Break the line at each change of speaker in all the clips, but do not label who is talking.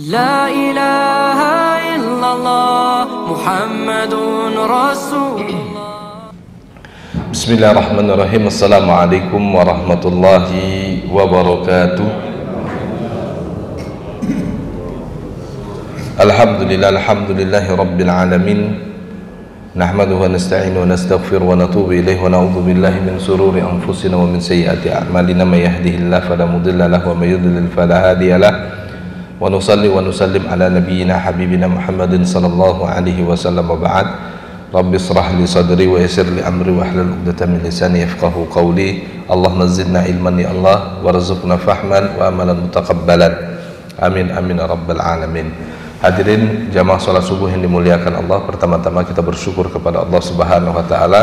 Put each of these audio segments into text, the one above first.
لا إله إلا الله محمد رسول الله.
بسم الله الرحمن الرحيم. السلام عليكم ورحمة الله وبركاته. الحمد لله رب العالمين. نحمده ونستعين ونستغفر ونتوب إليه ونعوذ بالله من شرور أنفسنا ومن سيئات أعمالنا. من يهده الله فلا مضل له ومن يضلل فلا هادي له. ونصلي ونسلم على نبينا حبيبنا محمد صلى الله عليه وسلم. وبعد. رب اشرح لي صدري ويسر لي أمري واحلل عقدة من لساني يفقهوا قولي. اللهم زدنا علما يا الله وارزقنا فهما وعملا متقبلا. Amin amin ya rabbal alamin. Hadirin jamaah salat subuh yang dimuliakan Allah, pertama-tama kita bersyukur kepada Allah Subhanahu wa taala.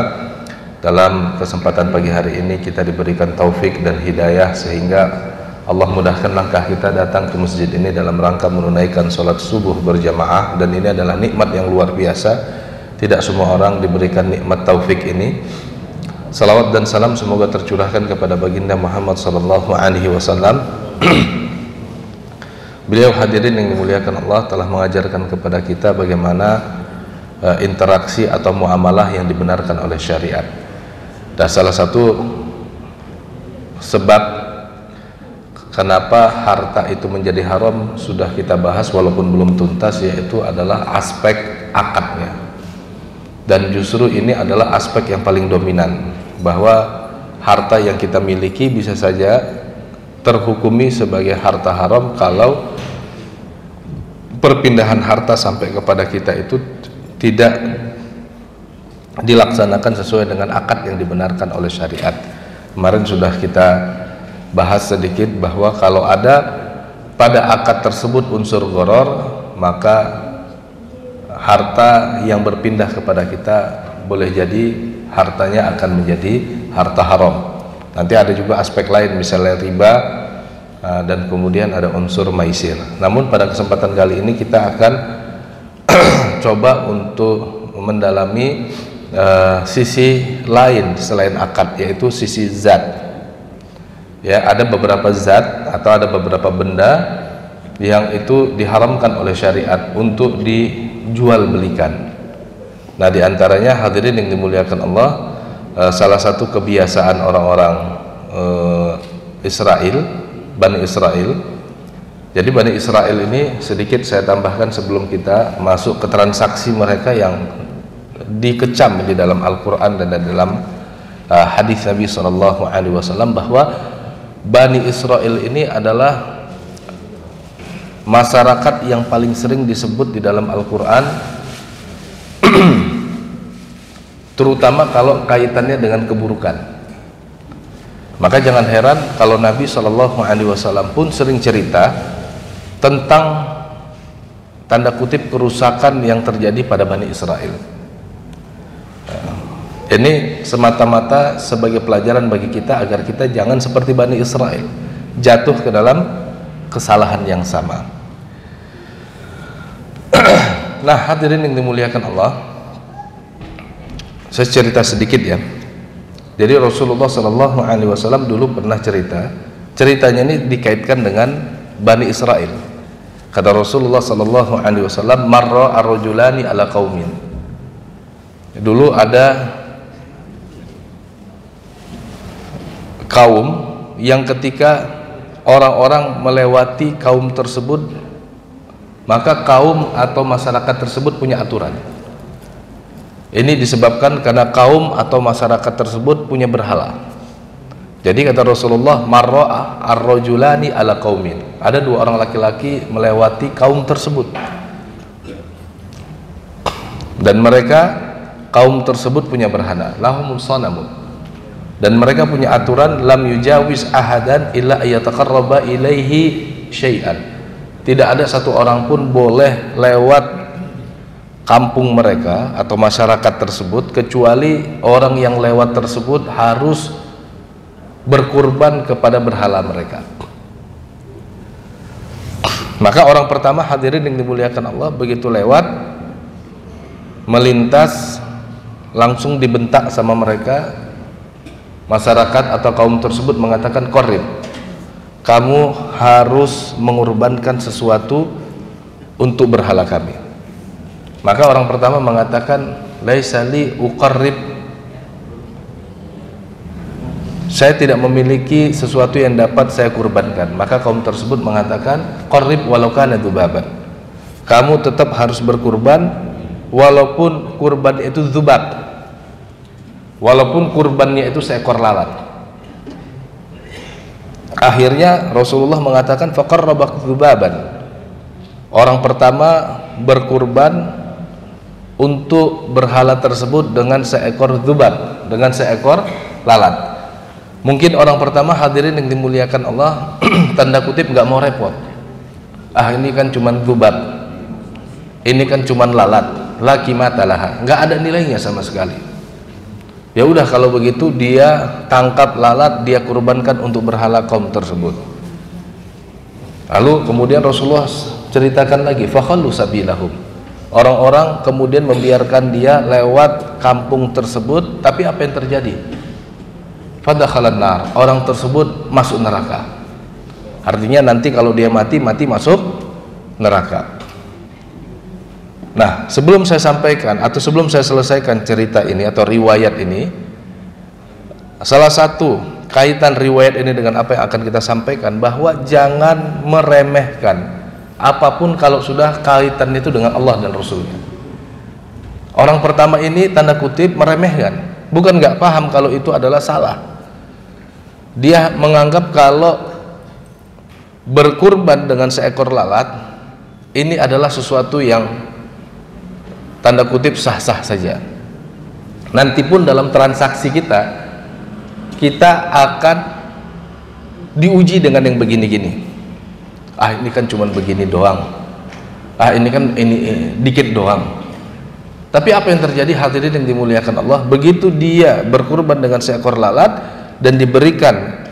Dalam kesempatan pagi hari ini kita diberikan taufik dan hidayah sehingga Allah mudahkan langkah kita datang ke masjid ini dalam rangka menunaikan salat subuh berjamaah, dan ini adalah nikmat yang luar biasa. Tidak semua orang diberikan nikmat taufik ini. Salawat dan salam semoga tercurahkan kepada baginda Muhammad sallallahu alaihi wasallam. Beliau hadirin yang dimuliakan Allah telah mengajarkan kepada kita bagaimana interaksi atau muamalah yang dibenarkan oleh syariat. Dan salah satu sebab kenapa harta itu menjadi haram sudah kita bahas walaupun belum tuntas, yaitu adalah aspek akadnya. Dan justru ini adalah aspek yang paling dominan, bahwa harta yang kita miliki bisa saja terhukumi sebagai harta haram kalau perpindahan harta sampai kepada kita itu tidak dilaksanakan sesuai dengan akad yang dibenarkan oleh syariat. Kemarin sudah kita bahas sedikit bahwa kalau ada pada akad tersebut unsur gharar, maka harta yang berpindah kepada kita boleh jadi hartanya akan menjadi harta haram. Nanti ada juga aspek lain, misalnya riba, dan kemudian ada unsur maisir. Namun pada kesempatan kali ini kita akan coba untuk mendalami sisi lain selain akad, yaitu sisi zat. Ya, ada beberapa zat atau ada beberapa benda yang itu diharamkan oleh syariat untuk dijual belikan. Nah, diantaranya hadirin yang dimuliakan Allah, salah satu kebiasaan orang-orang Israel, Bani Israel. Jadi Bani Israel ini sedikit saya tambahkan sebelum kita masuk ke transaksi mereka yang dikecam di dalam Al-Quran dan dalam hadis Nabi SAW, bahwa Bani Israel ini adalah masyarakat yang paling sering disebut di dalam Al-Quran terutama kalau kaitannya dengan keburukan. Maka jangan heran kalau Nabi SAW pun sering cerita tentang tanda kutip kerusakan yang terjadi pada Bani Israel. Ini semata-mata sebagai pelajaran bagi kita agar kita jangan seperti Bani Israel, jatuh ke dalam kesalahan yang sama. Nah, hadirin yang dimuliakan Allah, saya cerita sedikit ya. Jadi Rasulullah SAW dulu pernah ceritanya ini dikaitkan dengan Bani Israel. Kata Rasulullah SAW, marra ar-rajulani ala qaumin. Dulu ada kaum yang ketika orang-orang melewati kaum tersebut, maka kaum atau masyarakat tersebut punya aturan. Ini disebabkan karena kaum atau masyarakat tersebut punya berhala. Jadi kata Rasulullah, marra ar-rajulani ala qaumin. Ada dua orang laki-laki melewati kaum tersebut, dan mereka kaum tersebut punya berhala, lahumus sanamun. Dan mereka punya aturan, lam yujawiz ahadan illa ayataqarraba ilaihi syai'an. Tidak ada satu orang pun boleh lewat kampung mereka atau masyarakat tersebut kecuali orang yang lewat tersebut harus berkurban kepada berhala mereka. Maka orang pertama, hadirin yang dimuliakan Allah, begitu lewat melintas langsung dibentak sama mereka. Masyarakat atau kaum tersebut mengatakan, "Qorib, kamu harus mengorbankan sesuatu untuk berhala kami. Maka orang pertama mengatakan, laisa li uqarrib, saya tidak memiliki sesuatu yang dapat saya kurbankan. Maka kaum tersebut mengatakan, qarrib walau kana dzubaban, kamu tetap harus berkurban walaupun kurban itu dzubab, walaupun kurbannya itu seekor lalat. Akhirnya Rasulullah mengatakan faqarraba dzubaban, orang pertama berkurban untuk berhala tersebut dengan seekor dzubab, dengan seekor lalat. Mungkin orang pertama hadirin yang dimuliakan Allah tanda kutip nggak mau repot, ini kan cuman dzubab, ini kan cuman lalat, la qimata laha, nggak ada nilainya sama sekali. Ya udah, kalau begitu dia tangkap lalat, dia kurbankan untuk berhala kaum tersebut. Lalu kemudian Rasulullah ceritakan lagi, fakhallu sabilahum, orang-orang kemudian membiarkan dia lewat kampung tersebut. Tapi apa yang terjadi? Fadakhalan nar, orang tersebut masuk neraka. Artinya nanti kalau dia mati masuk neraka. Nah, sebelum saya sampaikan atau sebelum saya selesaikan cerita ini atau riwayat ini, salah satu kaitan riwayat ini dengan apa yang akan kita sampaikan, bahwa jangan meremehkan apapun kalau sudah kaitan itu dengan Allah dan Rasulnya. Orang pertama ini tanda kutip meremehkan, bukan nggak paham kalau itu adalah salah. Dia menganggap kalau berkurban dengan seekor lalat ini adalah sesuatu yang tanda kutip sah-sah saja. Nanti pun dalam transaksi kita akan diuji dengan yang begini-gini. Ini kan cuma begini doang. Ini kan ini dikit doang. Tapi apa yang terjadi hadirin yang dimuliakan Allah, begitu dia berkurban dengan seekor lalat dan diberikan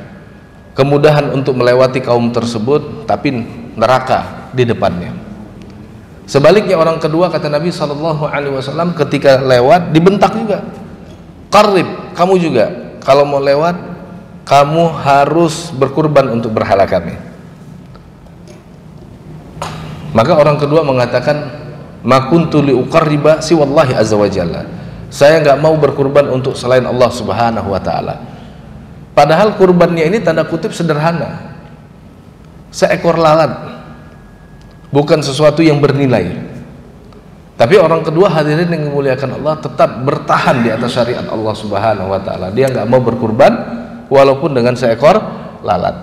kemudahan untuk melewati kaum tersebut, tapi neraka di depannya. Sebaliknya orang kedua, kata Nabi SAW, ketika lewat dibentak juga, qarrib, kamu juga kalau mau lewat kamu harus berkurban untuk berhala kami. Maka orang kedua mengatakan, ma kuntu li uqarriba siwallahi azza wa jalla, saya nggak mau berkurban untuk selain Allah subhanahu wa ta'ala. Padahal kurbannya ini tanda kutip sederhana, seekor lalat, bukan sesuatu yang bernilai. Tapi orang kedua hadirin yang dimuliakan Allah tetap bertahan di atas syariat Allah subhanahu wa ta'ala. Dia nggak mau berkurban walaupun dengan seekor lalat.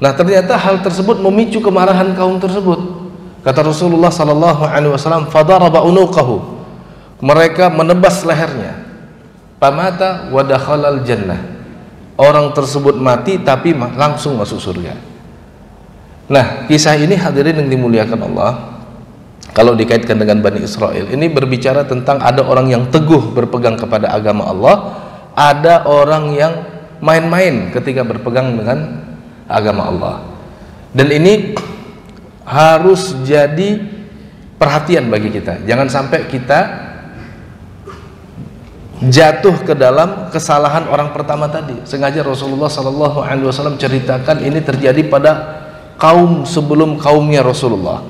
Nah, ternyata hal tersebut memicu kemarahan kaum tersebut. Kata Rasulullah sallallahu alaihi wasallam, fadaraba unuqahu, mereka menebas lehernya. Pamata wa dakhalal jannah, orang tersebut mati tapi langsung masuk surga. Nah, kisah ini hadirin yang dimuliakan Allah, kalau dikaitkan dengan Bani Israel, ini berbicara tentang ada orang yang teguh berpegang kepada agama Allah, ada orang yang main-main ketika berpegang dengan agama Allah. Dan ini harus jadi perhatian bagi kita. Jangan sampai kita jatuh ke dalam kesalahan orang pertama tadi. Sengaja Rasulullah SAW ceritakan ini terjadi pada kaum sebelum kaumnya Rasulullah,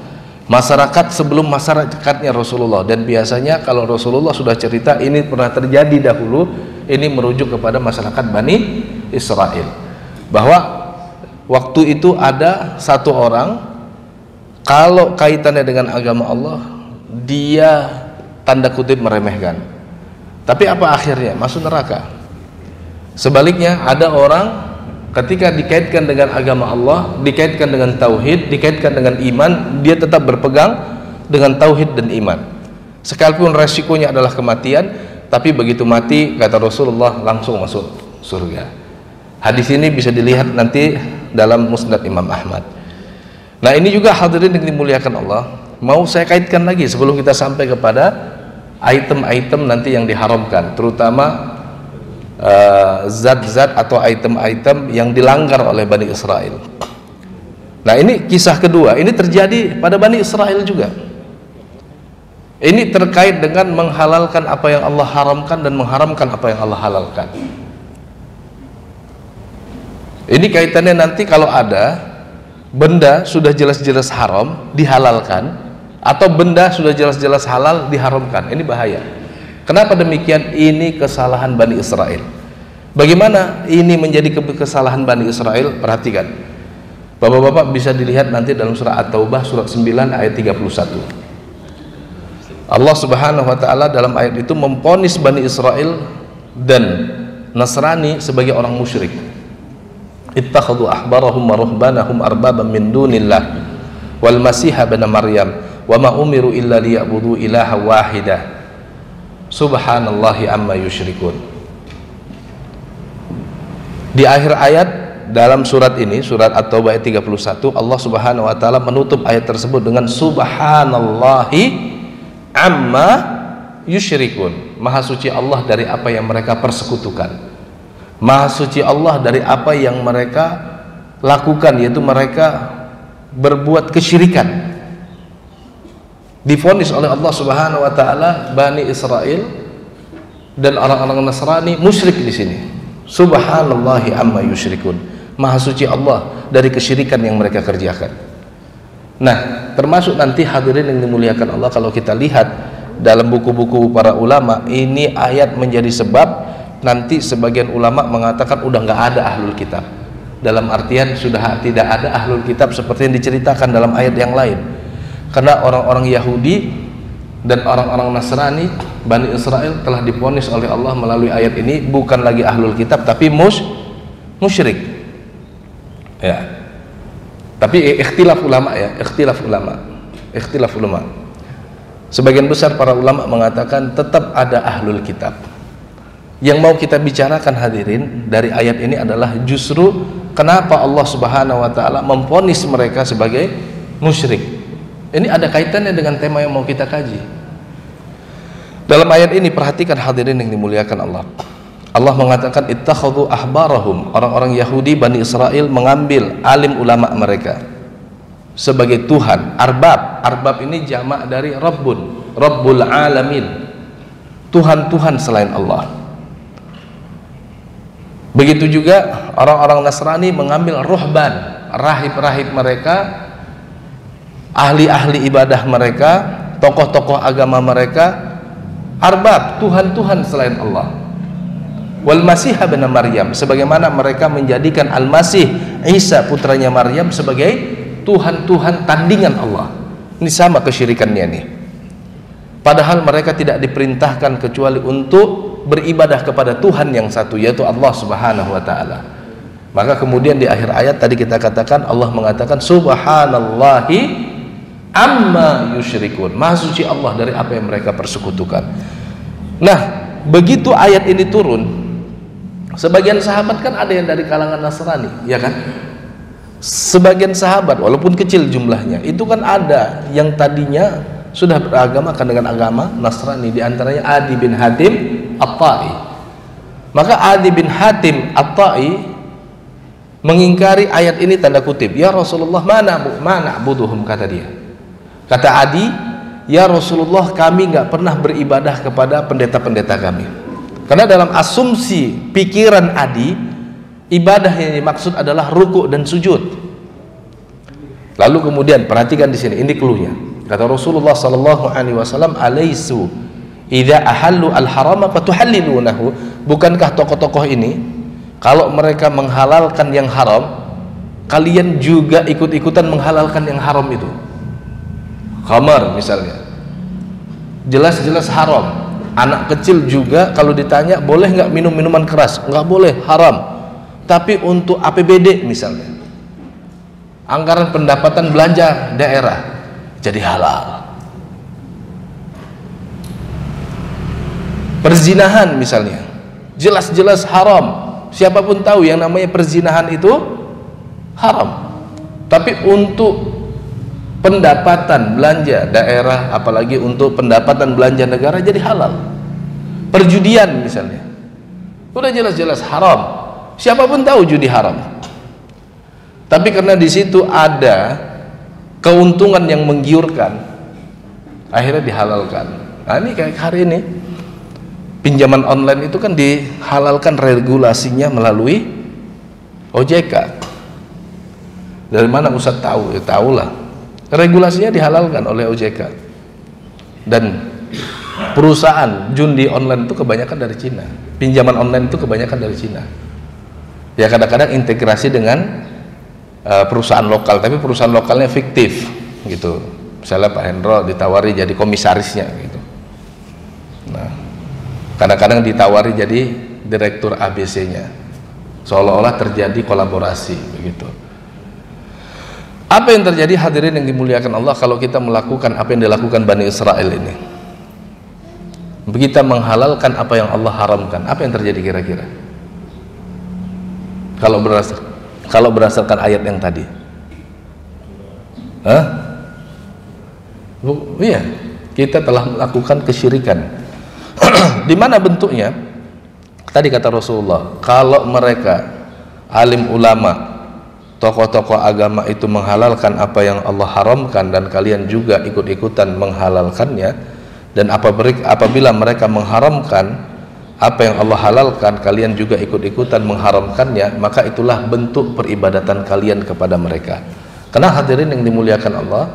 masyarakat sebelum masyarakatnya Rasulullah. Dan biasanya kalau Rasulullah sudah cerita ini pernah terjadi dahulu, ini merujuk kepada masyarakat Bani Israel, bahwa waktu itu ada satu orang, kalau kaitannya dengan agama Allah dia tanda kutip meremehkan, tapi apa akhirnya? Masuk neraka. Sebaliknya ada orang ketika dikaitkan dengan agama Allah, dikaitkan dengan tauhid, dikaitkan dengan iman, dia tetap berpegang dengan tauhid dan iman, sekalipun resikonya adalah kematian. Tapi begitu mati, kata Rasulullah, langsung masuk surga. Hadis ini bisa dilihat nanti dalam Musnad Imam Ahmad. Nah, ini juga hadirin yang dimuliakan Allah, mau saya kaitkan lagi sebelum kita sampai kepada item-item nanti yang diharamkan, terutama zat-zat atau item-item yang dilanggar oleh Bani Israel. Nah, ini kisah kedua, ini terjadi pada Bani Israel juga. Ini terkait dengan menghalalkan apa yang Allah haramkan dan mengharamkan apa yang Allah halalkan. Ini kaitannya nanti kalau ada benda sudah jelas-jelas haram dihalalkan, atau benda sudah jelas-jelas halal diharamkan. Ini bahaya. Kenapa demikian? Ini kesalahan Bani Israel. Bagaimana ini menjadi kesalahan Bani Israel? Perhatikan, Bapak-bapak bisa dilihat nanti dalam surah At-Taubah surat 9 ayat 31. Allah Subhanahu wa taala dalam ayat itu memvonis Bani Israel dan Nasrani sebagai orang musyrik. Ittakhadhu ahbarahum wa ruhbanahum arbaban min dunillah wal masiha ibn Maryam wa ma umiru illa liya'budu ilaha wahida subhanallahi amma yusyrikun. Di akhir ayat dalam surat ini, surat At-Taubah ayat 31, Allah Subhanahu wa taala menutup ayat tersebut dengan subhanallahi amma yusyrikun. Maha suci Allah dari apa yang mereka persekutukan. Maha suci Allah dari apa yang mereka lakukan, yaitu mereka berbuat kesyirikan. Divonis oleh Allah Subhanahu wa taala Bani Israel dan orang-orang Nasrani musyrik di sini. Subhanallahi amma yusyrikun. Maha suci Allah dari kesyirikan yang mereka kerjakan. Nah, termasuk nanti hadirin yang dimuliakan Allah, kalau kita lihat dalam buku-buku para ulama, ini ayat menjadi sebab nanti sebagian ulama mengatakan udah nggak ada ahlul kitab. Dalam artian sudah tidak ada ahlul kitab seperti yang diceritakan dalam ayat yang lain. Karena orang-orang Yahudi dan orang-orang Nasrani, Bani Israel telah divonis oleh Allah melalui ayat ini bukan lagi ahlul kitab tapi musyrik. Ya. Tapi ikhtilaf ulama ya, ikhtilaf ulama. Sebagian besar para ulama mengatakan tetap ada ahlul kitab. Yang mau kita bicarakan hadirin dari ayat ini adalah justru kenapa Allah Subhanahu wa taala memvonis mereka sebagai musyrik. Ini ada kaitannya dengan tema yang mau kita kaji. Dalam ayat ini perhatikan hadirin yang dimuliakan Allah. Allah mengatakan ittakhadhu ahbarahum, orang-orang Yahudi Bani Israel mengambil alim ulama mereka sebagai Tuhan. Arbab ini jamak dari Rabbun, Rabbul alamin, Tuhan-Tuhan selain Allah. Begitu juga orang-orang Nasrani mengambil ruhban, rahib-rahib mereka, ahli-ahli ibadah mereka, tokoh-tokoh agama mereka, arbab, Tuhan-Tuhan selain Allah. Wal Masih ibn Maryam, sebagaimana mereka menjadikan Al-Masih Isa putranya Maryam sebagai Tuhan-Tuhan tandingan Allah. Ini sama kesyirikannya nih. Padahal mereka tidak diperintahkan kecuali untuk beribadah kepada Tuhan yang satu, yaitu Allah Subhanahu wa taala. Maka kemudian di akhir ayat tadi kita katakan Allah mengatakan subhanallahi amma yusyrikun. Maha suci Allah dari apa yang mereka persekutukan. Nah, begitu ayat ini turun, sebagian sahabat kan ada yang dari kalangan Nasrani, ya kan? Sebagian sahabat walaupun kecil jumlahnya, itu kan ada yang tadinya sudah beragama kan dengan agama Nasrani, di antaranya Adi bin Hatim At-Ta'i. Maka Adi bin Hatim At-Ta'i mengingkari ayat ini tanda kutip. Ya Rasulullah, mana buduhum, kata dia. Kata Adi, ya Rasulullah, kami nggak pernah beribadah kepada pendeta-pendeta kami. Karena dalam asumsi pikiran Adi, ibadah yang dimaksud adalah ruku dan sujud. Lalu kemudian perhatikan di sini, ini cluenya. Kata Rasulullah sallallahu alaihi wasallam, alaisu idza ahallu al-harama fatuhallilunahu. Bukankah tokoh-tokoh ini kalau mereka menghalalkan yang haram, kalian juga ikut-ikutan menghalalkan yang haram itu? Khamar misalnya, jelas-jelas haram. Anak kecil juga kalau ditanya boleh nggak minum minuman keras, nggak boleh, haram. Tapi untuk APBD misalnya, anggaran pendapatan belanja daerah, jadi halal. Perzinahan misalnya, jelas-jelas haram. Siapapun tahu yang namanya perzinahan itu haram. Tapi untuk pendapatan belanja daerah, apalagi untuk pendapatan belanja negara, jadi halal. Perjudian misalnya, udah jelas-jelas haram. Siapapun tahu judi haram. Tapi karena di situ ada keuntungan yang menggiurkan, akhirnya dihalalkan. Nah, ini kayak hari ini pinjaman online itu kan dihalalkan regulasinya melalui OJK. Dari mana Ustaz tahu? Ya tahulah. regulasinya dihalalkan oleh OJK. Dan perusahaan judi online itu kebanyakan dari Cina, pinjaman online itu kebanyakan dari Cina. Ya kadang-kadang integrasi dengan perusahaan lokal, tapi perusahaan lokalnya fiktif gitu. Misalnya Pak Hendro ditawari jadi komisarisnya gitu. Nah, kadang-kadang ditawari jadi direktur ABC-nya, seolah-olah terjadi kolaborasi begitu. Apa yang terjadi hadirin yang dimuliakan Allah kalau kita melakukan apa yang dilakukan Bani Israel ini? Kita menghalalkan apa yang Allah haramkan, apa yang terjadi kira-kira? Kalau berdasarkan ayat yang tadi, iya, kita telah melakukan kesyirikan. Di mana bentuknya? Tadi kata Rasulullah, kalau mereka alim ulama, tokoh-tokoh agama itu menghalalkan apa yang Allah haramkan dan kalian juga ikut-ikutan menghalalkannya, dan apabila mereka mengharamkan apa yang Allah halalkan, kalian juga ikut-ikutan mengharamkannya, maka itulah bentuk peribadatan kalian kepada mereka. Karena hadirin yang dimuliakan Allah,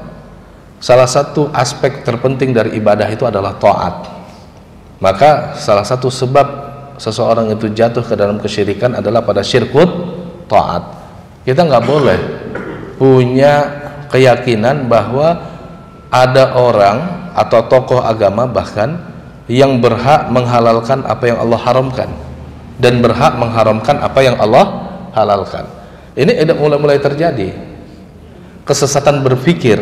salah satu aspek terpenting dari ibadah itu adalah taat. Maka salah satu sebab seseorang itu jatuh ke dalam kesyirikan adalah pada syirkut taat. Kita nggak boleh punya keyakinan bahwa ada orang atau tokoh agama bahkan yang berhak menghalalkan apa yang Allah haramkan dan berhak mengharamkan apa yang Allah halalkan. Ini mulai terjadi. Kesesatan berpikir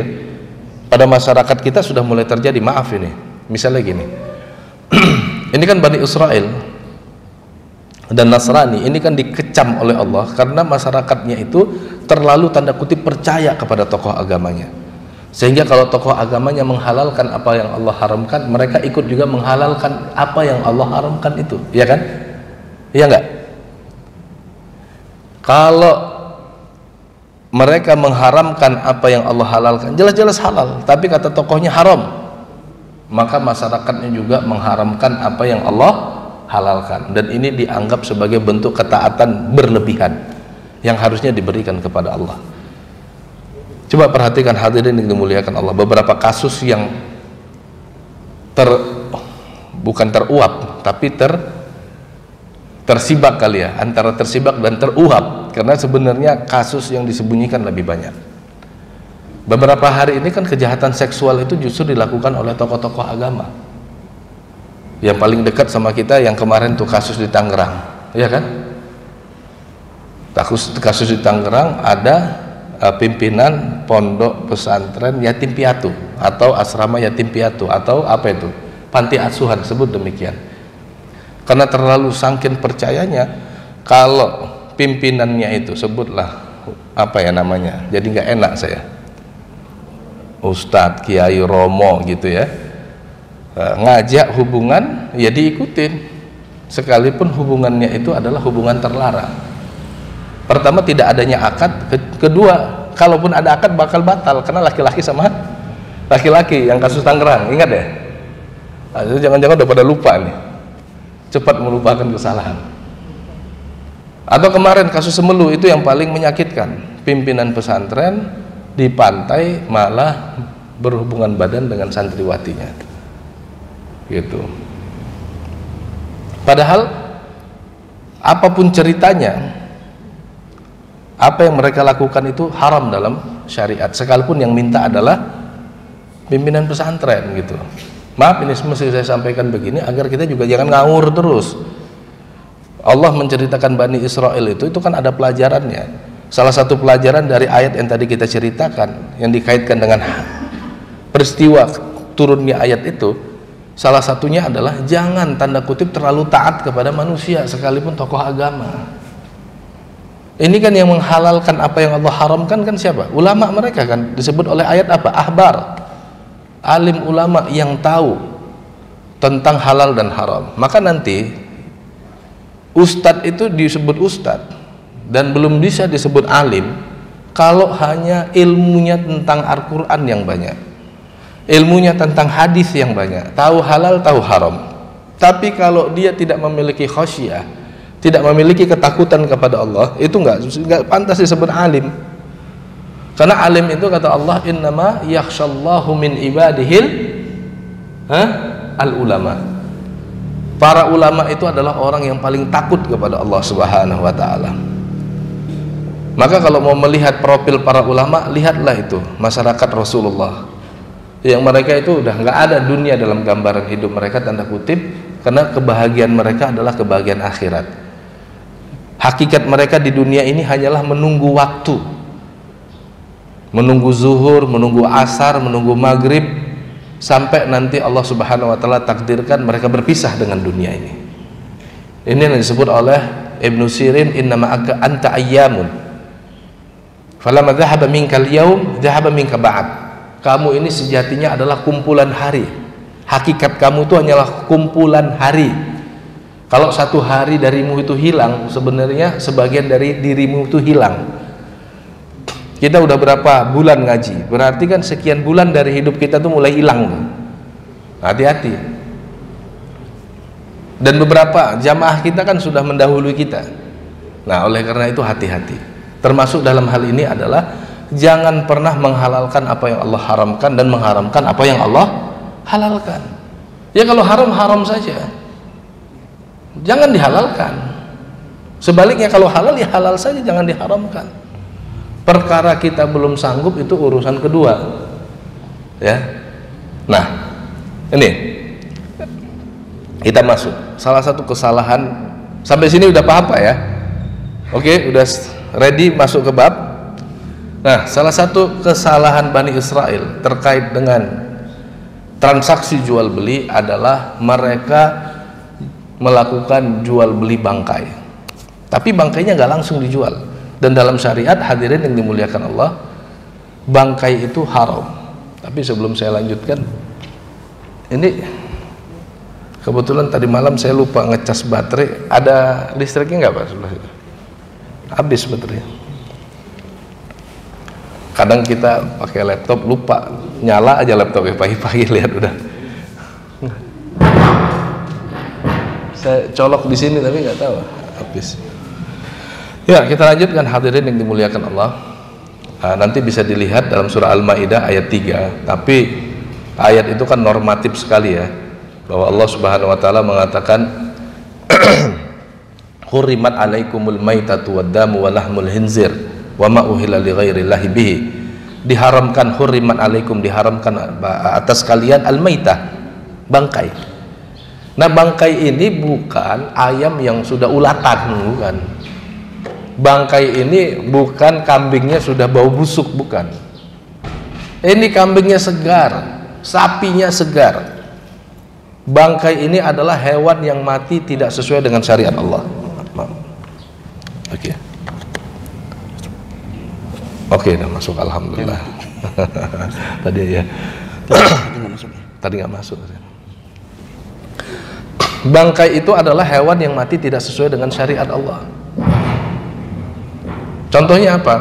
pada masyarakat kita sudah mulai terjadi. Maaf ini, misalnya gini, ini kan Bani Israel dan Nasrani ini kan dikecam oleh Allah karena masyarakatnya itu terlalu tanda kutip percaya kepada tokoh agamanya, sehingga kalau tokoh agamanya menghalalkan apa yang Allah haramkan, mereka ikut juga menghalalkan apa yang Allah haramkan itu, ya kan? Iya enggak? Kalau mereka mengharamkan apa yang Allah halalkan, jelas-jelas halal, tapi kata tokohnya haram, maka masyarakatnya juga mengharamkan apa yang Allah halalkan, dan ini dianggap sebagai bentuk ketaatan berlebihan yang harusnya diberikan kepada Allah. Coba perhatikan hadirin yang dimuliakan Allah, beberapa kasus yang bukan teruap tapi tersibak kali ya, antara tersibak dan teruap, karena sebenarnya kasus yang disembunyikan lebih banyak. Beberapa hari ini kan kejahatan seksual itu justru dilakukan oleh tokoh-tokoh agama. Yang paling dekat sama kita yang kemarin tuh kasus di Tangerang, ya kan? Kasus di Tangerang ada pimpinan pondok pesantren yatim piatu atau asrama yatim piatu atau apa itu, panti asuhan, sebut demikian. Karena terlalu saking percayanya, kalau pimpinannya itu sebutlah apa ya namanya, jadi nggak enak saya, Ustadz, Kiai, Romo gitu ya, ngajak hubungan ya diikutin, sekalipun hubungannya itu adalah hubungan terlarang. Pertama, tidak adanya akad, kedua, kalaupun ada akad bakal batal karena laki-laki sama laki-laki. Yang kasus Tangerang, ingat ya? Nah, jangan-jangan udah pada lupa nih, cepat melupakan kesalahan. Atau kemarin kasus Semelu itu yang paling menyakitkan, pimpinan pesantren di pantai malah berhubungan badan dengan santriwatinya gitu. Padahal apapun ceritanya, apa yang mereka lakukan itu haram dalam syariat, sekalipun yang minta adalah pimpinan pesantren gitu. Maaf, ini mesti saya sampaikan begini agar kita juga jangan ngawur terus. Allah menceritakan Bani Israel itu kan ada pelajarannya. Salah satu pelajaran dari ayat yang tadi kita ceritakan, yang dikaitkan dengan peristiwa turunnya ayat itu, salah satunya adalah jangan tanda kutip terlalu taat kepada manusia sekalipun tokoh agama. Ini kan yang menghalalkan apa yang Allah haramkan kan siapa? Ulama mereka kan, disebut oleh ayat apa? Ahbar, alim ulama yang tahu tentang halal dan haram. Maka nanti ustadz itu disebut ustadz dan belum bisa disebut alim kalau hanya ilmunya tentang Al-Quran yang banyak, ilmunya tentang hadis yang banyak, tahu halal tahu haram, tapi kalau dia tidak memiliki khasyah, tidak memiliki ketakutan kepada Allah, itu nggak pantas disebut alim. Karena alim itu kata Allah, innama yakhshallahu min ibadihil al-ulama. Para ulama itu adalah orang yang paling takut kepada Allah Subhanahu wa taala. Maka kalau mau melihat profil para ulama, lihatlah itu masyarakat Rasulullah. Yang mereka itu udah nggak ada dunia dalam gambaran hidup mereka, tanda kutip, karena kebahagiaan mereka adalah kebahagiaan akhirat. Hakikat mereka di dunia ini hanyalah menunggu waktu, menunggu zuhur, menunggu asar, menunggu maghrib, sampai nanti Allah Subhanahu wa taala takdirkan mereka berpisah dengan dunia ini. Ini yang disebut oleh Ibnu Sirin, innama anta ayyamun falamma dhahaba minkal yaum dhahaba minka ba'd. Kamu ini sejatinya adalah kumpulan hari. Hakikat kamu itu hanyalah kumpulan hari. Kalau satu hari darimu itu hilang, sebenarnya sebagian dari dirimu itu hilang. Kita udah berapa bulan ngaji, berarti kan sekian bulan dari hidup kita tuh mulai hilang. Hati-hati. Dan beberapa jamaah kita kan sudah mendahului kita. Nah, oleh karena itu hati-hati. Termasuk dalam hal ini adalah jangan pernah menghalalkan apa yang Allah haramkan dan mengharamkan apa yang Allah halalkan. Ya kalau haram, haram saja, jangan dihalalkan. Sebaliknya kalau halal, ya halal saja, jangan diharamkan. Perkara kita belum sanggup itu urusan kedua, ya. Nah, ini kita masuk salah satu kesalahan. Sampai sini udah apa ya? Oke, udah ready masuk ke bab. Nah, salah satu kesalahan Bani Israel terkait dengan transaksi jual beli adalah mereka melakukan jual beli bangkai, tapi bangkainya nggak langsung dijual. Dan dalam syariat, hadirin yang dimuliakan Allah, bangkai itu haram. Tapi sebelum saya lanjutkan, ini kebetulan tadi malam saya lupa ngecas baterai. Ada listriknya nggak Pak sebelah situ? Habis baterainya. Kadang kita pakai laptop lupa nyala aja laptopnya, pagi-pagi lihat udah. Saya colok di sini tapi nggak tahu habis. Ya, kita lanjutkan hadirin yang dimuliakan Allah. Nanti bisa dilihat dalam surah Al-Maidah ayat 3. Tapi ayat itu kan normatif sekali ya, bahwa Allah Subhanahu wa taala mengatakan hurrimat alaikumul maitatu waddamu wa lahmul hinzir wa ma uhilla li ghairillahi bihi. Diharamkan, hurrimat alaikum, diharamkan atas kalian al-maitah, bangkai. Nah, bangkai ini bukan ayam yang sudah ulatan, bukan. Bangkai ini bukan kambingnya sudah bau busuk, bukan. Ini kambingnya segar, sapinya segar. Bangkai ini adalah hewan yang mati tidak sesuai dengan syariat Allah. Oke. Oke, udah masuk, alhamdulillah. Tadi ya. Tadi nggak masuk. Bangkai itu adalah hewan yang mati tidak sesuai dengan syariat Allah. Contohnya apa?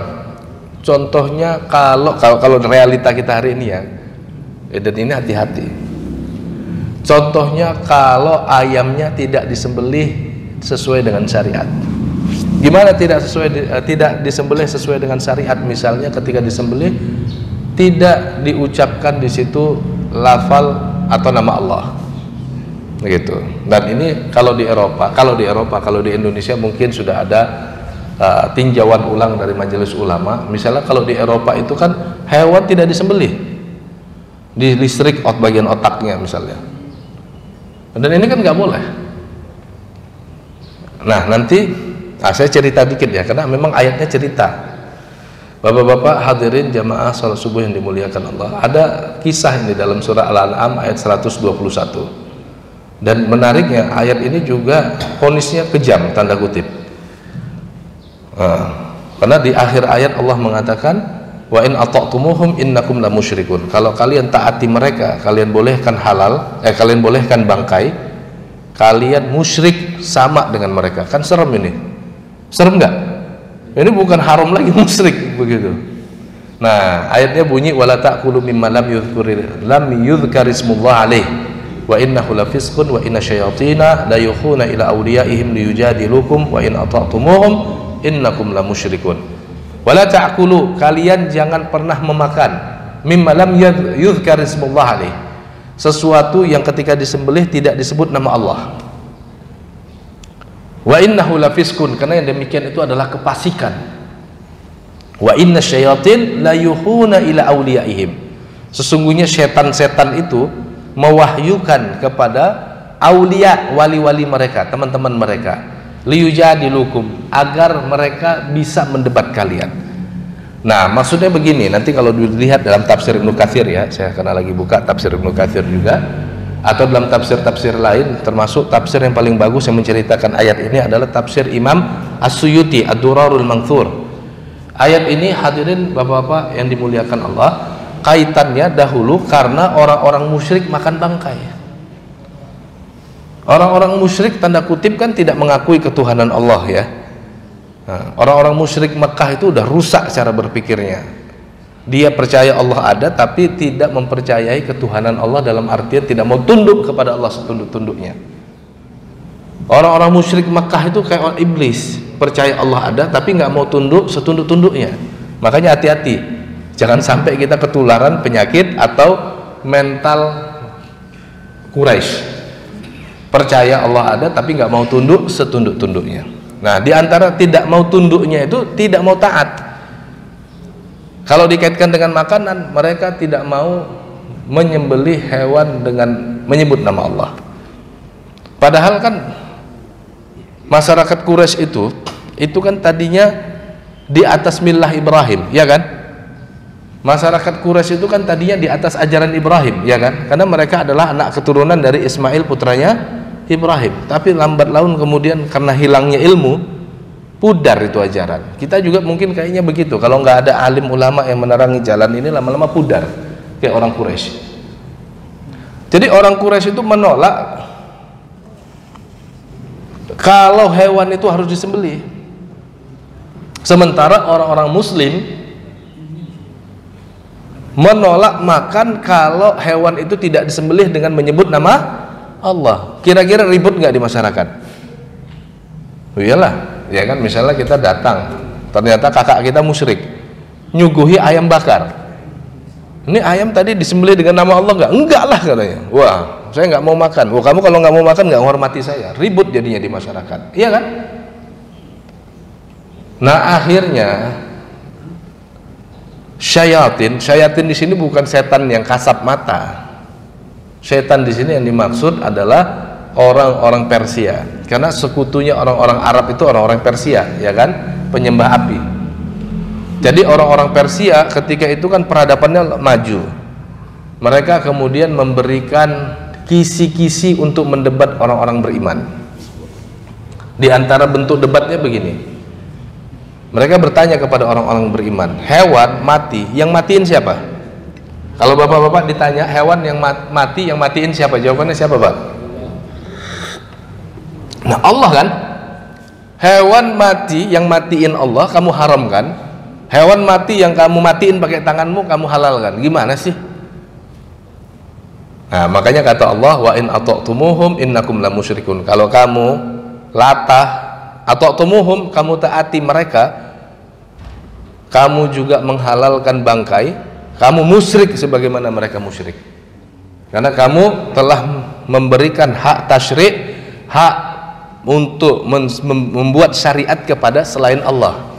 Contohnya kalau realita kita hari ini ya, dan ini hati-hati. Contohnya kalau ayamnya tidak disembelih sesuai dengan syariat. Gimana tidak disembelih sesuai dengan syariat? Misalnya ketika disembelih tidak diucapkan di situ lafal atau nama Allah, begitu. Dan ini kalau di Eropa, kalau di Indonesia mungkin sudah ada tinjauan ulang dari majelis ulama. Misalnya kalau di Eropa itu kan hewan tidak disembelih, di listrik bagian otaknya misalnya, dan ini kan nggak boleh. Nah, nanti saya cerita dikit ya, karena memang ayatnya cerita. Bapak-bapak hadirin jamaah salat subuh yang dimuliakan Allah, ada kisah ini dalam surah Al-An'am ayat 121. Dan menariknya ayat ini juga vonisnya kejam, tanda kutip. Karena di akhir ayat Allah mengatakan wa in ata'tumuhum innakum la musyrikun. Kalau kalian taati mereka, kalian bolehkan kalian bolehkan bangkai, kalian musyrik sama dengan mereka. Kan serem ini. Serem nggak? Ini bukan haram lagi, musyrik begitu. Nah, ayatnya bunyi wala ta'kulu mimma lam yudhkarismullah alaih wa innahu lafisqun wa inna syayatina la yukhuna ila awliyaihim liyujadilukum wa in ata'tumuhum innakum la musyrikun. Wala ta'kulu, kalian jangan pernah memakan mimma lam yuzkar ismullah alaih, sesuatu yang ketika disembelih tidak disebut nama Allah. Wa innahu lafiskun, karena yang demikian itu adalah kefasikan. Wa inna syayatin la yuhuna ila awliyaihim, sesungguhnya setan-setan itu mewahyukan kepada aulia, wali-wali mereka, teman-teman mereka, liyujadilukum, agar mereka bisa mendebat kalian. Nah, maksudnya begini, nanti kalau dilihat dalam tafsir Ibnu Katsir ya, saya karena lagi buka tafsir Ibnu Katsir juga, atau dalam tafsir-tafsir lain, termasuk tafsir yang paling bagus yang menceritakan ayat ini adalah tafsir Imam As-Suyuti, Ad-Durarul Manthur. Ayat ini hadirin bapak-bapak yang dimuliakan Allah, kaitannya dahulu karena orang-orang musyrik makan bangkai. Orang-orang musyrik tanda kutip kan tidak mengakui ketuhanan Allah ya. Nah, orang-orang musyrik Mekah itu udah rusak cara berpikirnya. Dia percaya Allah ada tapi tidak mempercayai ketuhanan Allah, dalam artian tidak mau tunduk kepada Allah setunduk-tunduknya. Orang-orang musyrik Mekah itu kayak orang iblis, percaya Allah ada tapi nggak mau tunduk setunduk-tunduknya. Makanya hati-hati, jangan sampai kita ketularan penyakit atau mental Quraisy, percaya Allah ada tapi nggak mau tunduk setunduk-tunduknya. Nah, di antara tidak mau tunduknya itu tidak mau taat. Kalau dikaitkan dengan makanan, mereka tidak mau menyembelih hewan dengan menyebut nama Allah. Padahal kan masyarakat Quraisy itu kan tadinya di atas millah Ibrahim, ya kan? Masyarakat Quraisy itu kan tadinya di atas ajaran Ibrahim, ya kan? Karena mereka adalah anak keturunan dari Ismail putranya Ibrahim. Tapi lambat laun kemudian karena hilangnya ilmu, pudar itu ajaran. Kita juga mungkin kayaknya begitu. Kalau nggak ada alim ulama yang menerangi jalan ini, lama-lama pudar kayak orang Quraisy. Jadi orang Quraisy itu menolak kalau hewan itu harus disembelih. Sementara orang-orang Muslim menolak makan kalau hewan itu tidak disembelih dengan menyebut nama Allah. Kira-kira ribut nggak di masyarakat? Oh iyalah, ya kan, misalnya kita datang, ternyata kakak kita musyrik, nyuguhi ayam bakar. Ini ayam tadi disembelih dengan nama Allah nggak? Enggak lah katanya. Wah, saya nggak mau makan. Wah, kamu kalau nggak mau makan nggak menghormati saya. Ribut jadinya di masyarakat, iya kan? Nah, akhirnya syayatin di sini bukan setan yang kasat mata. Setan di sini yang dimaksud adalah orang-orang Persia, karena sekutunya orang-orang Arab itu orang-orang Persia, ya kan, penyembah api. Jadi orang-orang Persia ketika itu kan peradabannya maju. Mereka kemudian memberikan kisi-kisi untuk mendebat orang-orang beriman. Di antara bentuk debatnya begini, mereka bertanya kepada orang-orang beriman, hewan mati, yang matiin siapa? Kalau bapak-bapak ditanya hewan yang mati, yang matiin siapa? Jawabannya siapa, Pak? Nah, Allah kan. Hewan mati yang matiin Allah kamu haramkan, hewan mati yang kamu matiin pakai tanganmu kamu halalkan. Gimana sih? Nah, makanya kata Allah, wa in ata'tumuhum innakum lamusyrikun. Kalau kamu latah ata'tumuhum, kamu taati mereka, kamu juga menghalalkan bangkai, kamu musyrik sebagaimana mereka musyrik. Karena kamu telah memberikan hak tasyri', hak untuk membuat syariat kepada selain Allah.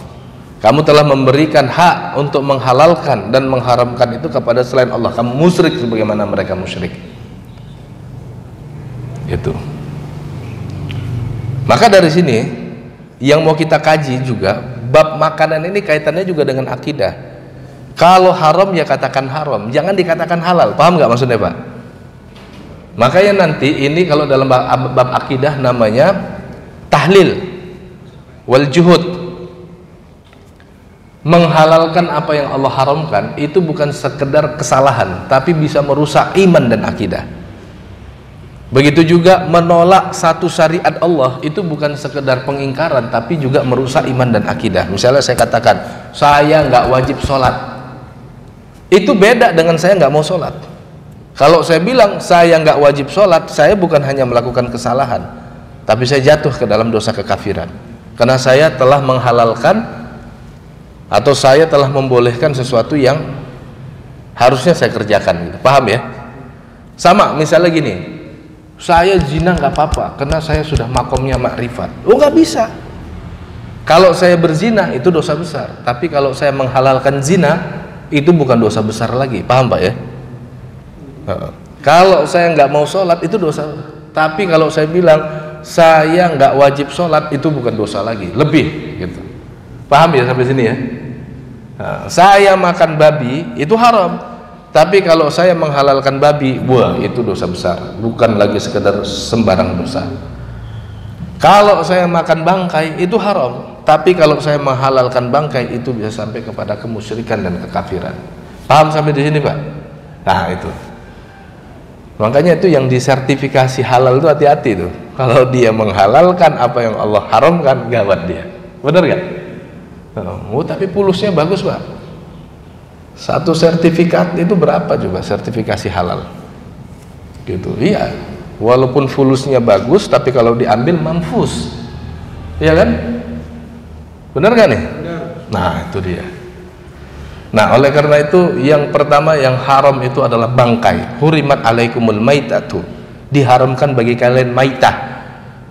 Kamu telah memberikan hak untuk menghalalkan dan mengharamkan itu kepada selain Allah. Kamu musyrik sebagaimana mereka musyrik. Itu. Maka dari sini yang mau kita kaji juga, bab makanan ini kaitannya juga dengan akidah. Kalau haram ya katakan haram, jangan dikatakan halal. Paham nggak maksudnya, Pak? Makanya nanti ini kalau dalam bab akidah namanya tahlil wal juhud. Menghalalkan apa yang Allah haramkan itu bukan sekedar kesalahan, tapi bisa merusak iman dan akidah. Begitu juga menolak satu syariat Allah itu bukan sekedar pengingkaran, tapi juga merusak iman dan akidah. Misalnya saya katakan, saya nggak wajib sholat, itu beda dengan saya nggak mau sholat. Kalau saya bilang saya nggak wajib sholat, saya bukan hanya melakukan kesalahan, tapi saya jatuh ke dalam dosa kekafiran, karena saya telah menghalalkan atau saya telah membolehkan sesuatu yang harusnya saya kerjakan gitu. Paham ya? Sama misalnya gini, saya zina nggak apa-apa karena saya sudah makomnya makrifat. Oh, nggak bisa. Kalau saya berzina itu dosa besar, tapi kalau saya menghalalkan zina itu bukan dosa besar lagi. Paham Pak ya? Kalau saya nggak mau sholat itu dosa, tapi kalau saya bilang saya nggak wajib sholat itu bukan dosa lagi, lebih gitu. Paham ya sampai sini ya? Saya makan babi itu haram, tapi kalau saya menghalalkan babi, wah itu dosa besar, bukan lagi sekedar sembarang dosa. Kalau saya makan bangkai itu haram, tapi kalau saya menghalalkan bangkai itu bisa sampai kepada kemusyrikan dan kekafiran. Paham sampai di sini Pak? Nah itu. Makanya itu yang disertifikasi halal itu hati-hati tuh. Kalau dia menghalalkan apa yang Allah haramkan, gawat dia. Benar gak? Oh, tapi pulusnya bagus Pak. Satu sertifikat itu berapa coba sertifikasi halal? Gitu. Iya. Walaupun fulusnya bagus, tapi kalau diambil mampus. Iya kan? Benar gak nih? Benar. Nah itu dia. Nah oleh karena itu yang pertama yang haram itu adalah bangkai. Hurimat alaikumul maitatu, diharamkan bagi kalian maitah,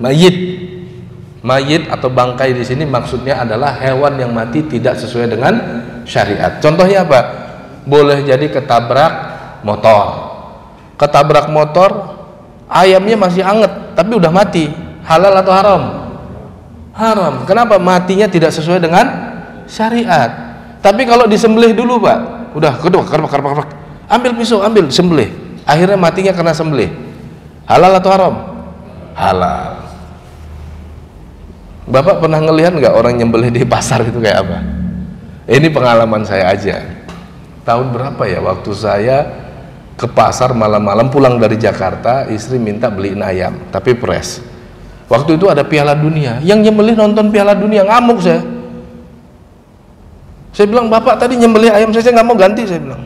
mayit atau bangkai di sini maksudnya adalah hewan yang mati tidak sesuai dengan syariat. Contohnya apa? Boleh jadi ketabrak motor, ayamnya masih hangat tapi udah mati, halal atau haram? Haram. Kenapa? Matinya tidak sesuai dengan syariat. Tapi kalau disembelih dulu Pak, udah ambil pisau, ambil sembelih, akhirnya matinya karena sembelih, halal atau haram? Halal. Bapak pernah ngelihat nggak orang nyembelih di pasar itu kayak apa? Ini pengalaman saya aja. Tahun berapa ya, waktu saya ke pasar malam-malam pulang dari Jakarta, istri minta beliin ayam tapi fresh. Waktu itu ada Piala Dunia, yang nyembelih nonton Piala Dunia, ngamuk saya. Saya bilang, Bapak tadi nyembelih ayam saya nggak mau ganti. Saya bilang,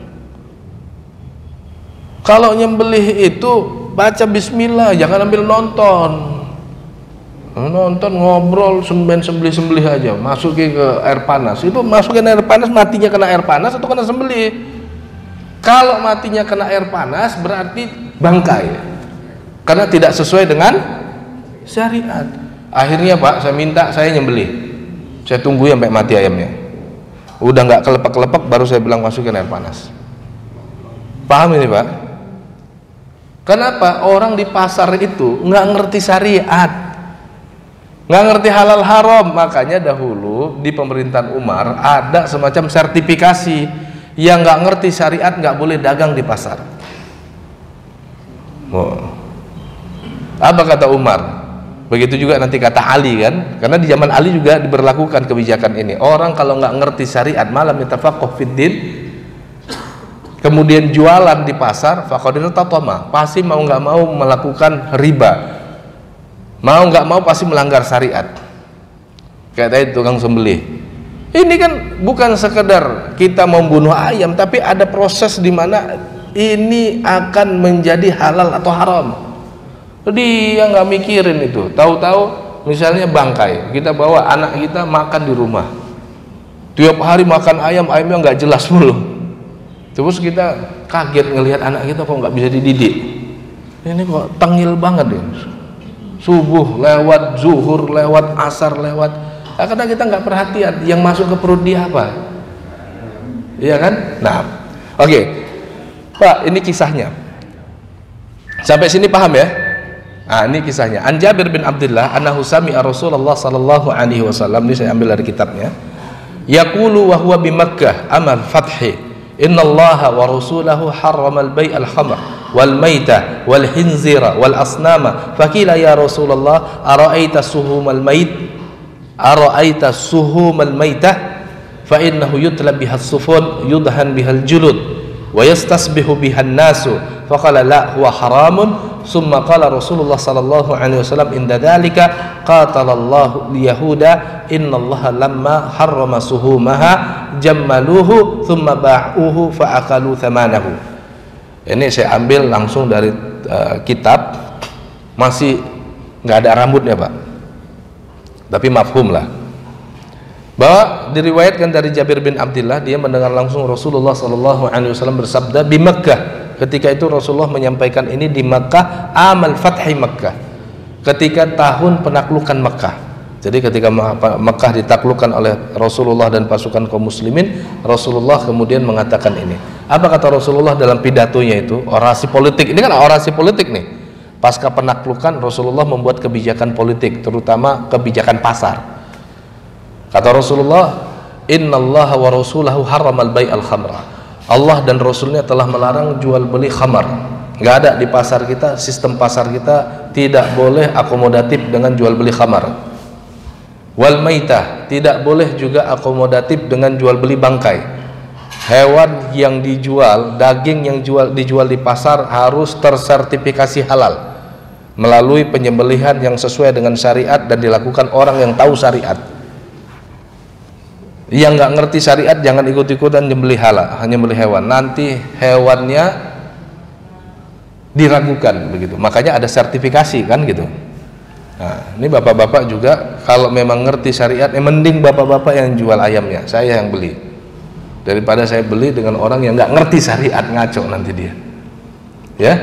kalau nyembelih itu baca bismillah, jangan ambil nonton ngobrol, sembelih aja, masukin ke air panas. Itu masukin air panas, matinya kena air panas atau kena sembelih? Kalau matinya kena air panas berarti bangkai, karena tidak sesuai dengan syariat. Akhirnya Pak, saya minta saya nyembelih, saya tunggu sampai mati ayamnya, udah nggak kelepek-kelepek baru saya bilang masukin air panas. Paham ini Pak? Kenapa? Orang di pasar itu nggak ngerti syariat, nggak ngerti halal haram. Makanya dahulu di pemerintahan Umar ada semacam sertifikasi, yang nggak ngerti syariat nggak boleh dagang di pasar. Apa kata Umar? Begitu juga nanti kata Ali kan, karena di zaman Ali juga diberlakukan kebijakan ini. Orang kalau nggak ngerti syariat, malam yatafaqahu fiddin, kemudian jualan di pasar, faqad irtatama, pasti mau nggak mau melakukan riba, mau nggak mau pasti melanggar syariat. Kayak tadi tukang sembelih, ini kan bukan sekedar kita membunuh ayam, tapi ada proses di mana ini akan menjadi halal atau haram. Dia nggak mikirin itu, tahu-tahu misalnya bangkai, kita bawa anak kita makan di rumah, tiap hari makan ayamnya nggak jelas mulu. Terus kita kaget ngelihat anak kita kok nggak bisa dididik, ini kok tengil banget ya, subuh lewat, zuhur lewat, asar lewat. Nah, karena kita nggak perhatian yang masuk ke perut dia apa, iya kan? Nah, oke. Pak, ini kisahnya sampai sini paham ya? Nah, ini kisahnya. An Jabir bin Abdullah annahu sami'a Rasulullah sallallahu alaihi wasallam, ini saya ambil dari kitabnya. Yaqulu wa huwa bi Makkah amal fathi, innallaha wa rasulahu harrama al-bay' al-khamr wal maita wal hinzira wal asnama. Faqila ya Rasulullah ara'aita suhum al-mayt ara'aita suhum al-maitah fa innahu yutla biha as-sufun yudhan biha al-julud wa yastasbihu biha an-nasu. Faqala la huwa haramun. Summa qala Rasulullah sallallahu alaihi wasallam inda dzalika qatalallahu liyahuda innallaha lamma harrama suhumaha jammaluhu thumma ba'uhu fa'akalu thamanahu. Ini saya ambil langsung dari kitab, masih nggak ada rambutnya Pak, tapi mafhum lah. Bahwa diriwayatkan dari Jabir bin Abdullah, dia mendengar langsung Rasulullah SAW bersabda di Mekkah. Ketika itu Rasulullah menyampaikan ini di Mekkah, amal fathi Mekkah, ketika tahun penaklukan Mekkah. Jadi ketika Mekkah ditaklukkan oleh Rasulullah dan pasukan kaum muslimin, Rasulullah kemudian mengatakan ini. Apa kata Rasulullah dalam pidatonya itu? Orasi politik. Ini kan orasi politik nih. Pasca penaklukan, Rasulullah membuat kebijakan politik, terutama kebijakan pasar. Kata Rasulullah, innallaha wa rasulahu haramal bai'al khamra. Allah dan Rasulnya telah melarang jual beli khamar. Nggak ada di pasar kita, sistem pasar kita tidak boleh akomodatif dengan jual beli khamar. Wal maitah, tidak boleh juga akomodatif dengan jual beli bangkai. Hewan yang dijual, daging yang dijual di pasar harus tersertifikasi halal melalui penyembelihan yang sesuai dengan syariat dan dilakukan orang yang tahu syariat. Yang nggak ngerti syariat jangan ikut-ikutan nyembelih hewan, nanti hewannya diragukan begitu. Makanya ada sertifikasi kan gitu. Nah, ini bapak-bapak juga kalau memang ngerti syariat, mending bapak-bapak yang jual ayamnya, saya yang beli, daripada saya beli dengan orang yang nggak ngerti syariat, ngaco nanti dia. Ya,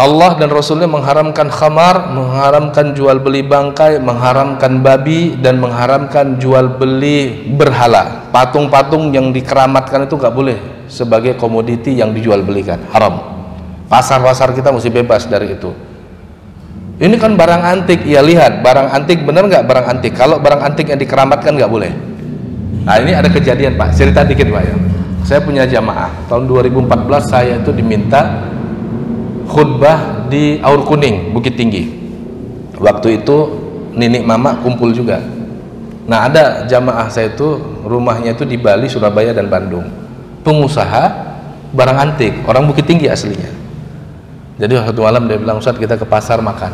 Allah dan Rasulnya mengharamkan khamar, mengharamkan jual beli bangkai, mengharamkan babi, dan mengharamkan jual beli berhala. Patung-patung yang dikeramatkan itu nggak boleh sebagai komoditi yang dijual belikan, haram. Pasar-pasar kita mesti bebas dari itu. Ini kan barang antik, ya lihat barang antik, bener nggak barang antik? Kalau barang antik yang dikeramatkan nggak boleh. Nah ini ada kejadian Pak, cerita dikit Pak ya. Saya punya jamaah, tahun 2014 saya itu diminta khutbah di Aur Kuning, Bukit Tinggi. Waktu itu nenek mama kumpul juga. Nah ada jamaah saya itu rumahnya itu di Bali, Surabaya dan Bandung. Pengusaha barang antik, orang Bukit Tinggi aslinya. Jadi satu malam dia bilang, Ustadz kita ke pasar makan.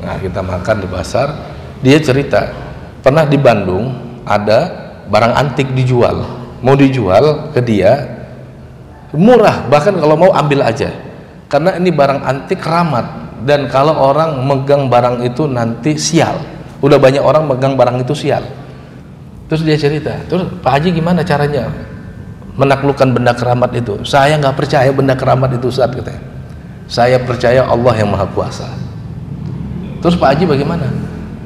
Nah kita makan di pasar. Dia cerita pernah di Bandung ada barang antik dijual, mau dijual ke dia murah, bahkan kalau mau ambil aja. Karena ini barang antik keramat, dan kalau orang megang barang itu nanti sial. Udah banyak orang megang barang itu sial. Terus dia cerita, terus Pak Haji gimana caranya menaklukkan benda keramat itu? Saya nggak percaya benda keramat itu Ustaz, katanya. Saya percaya Allah yang Maha Kuasa. Terus Pak Haji bagaimana?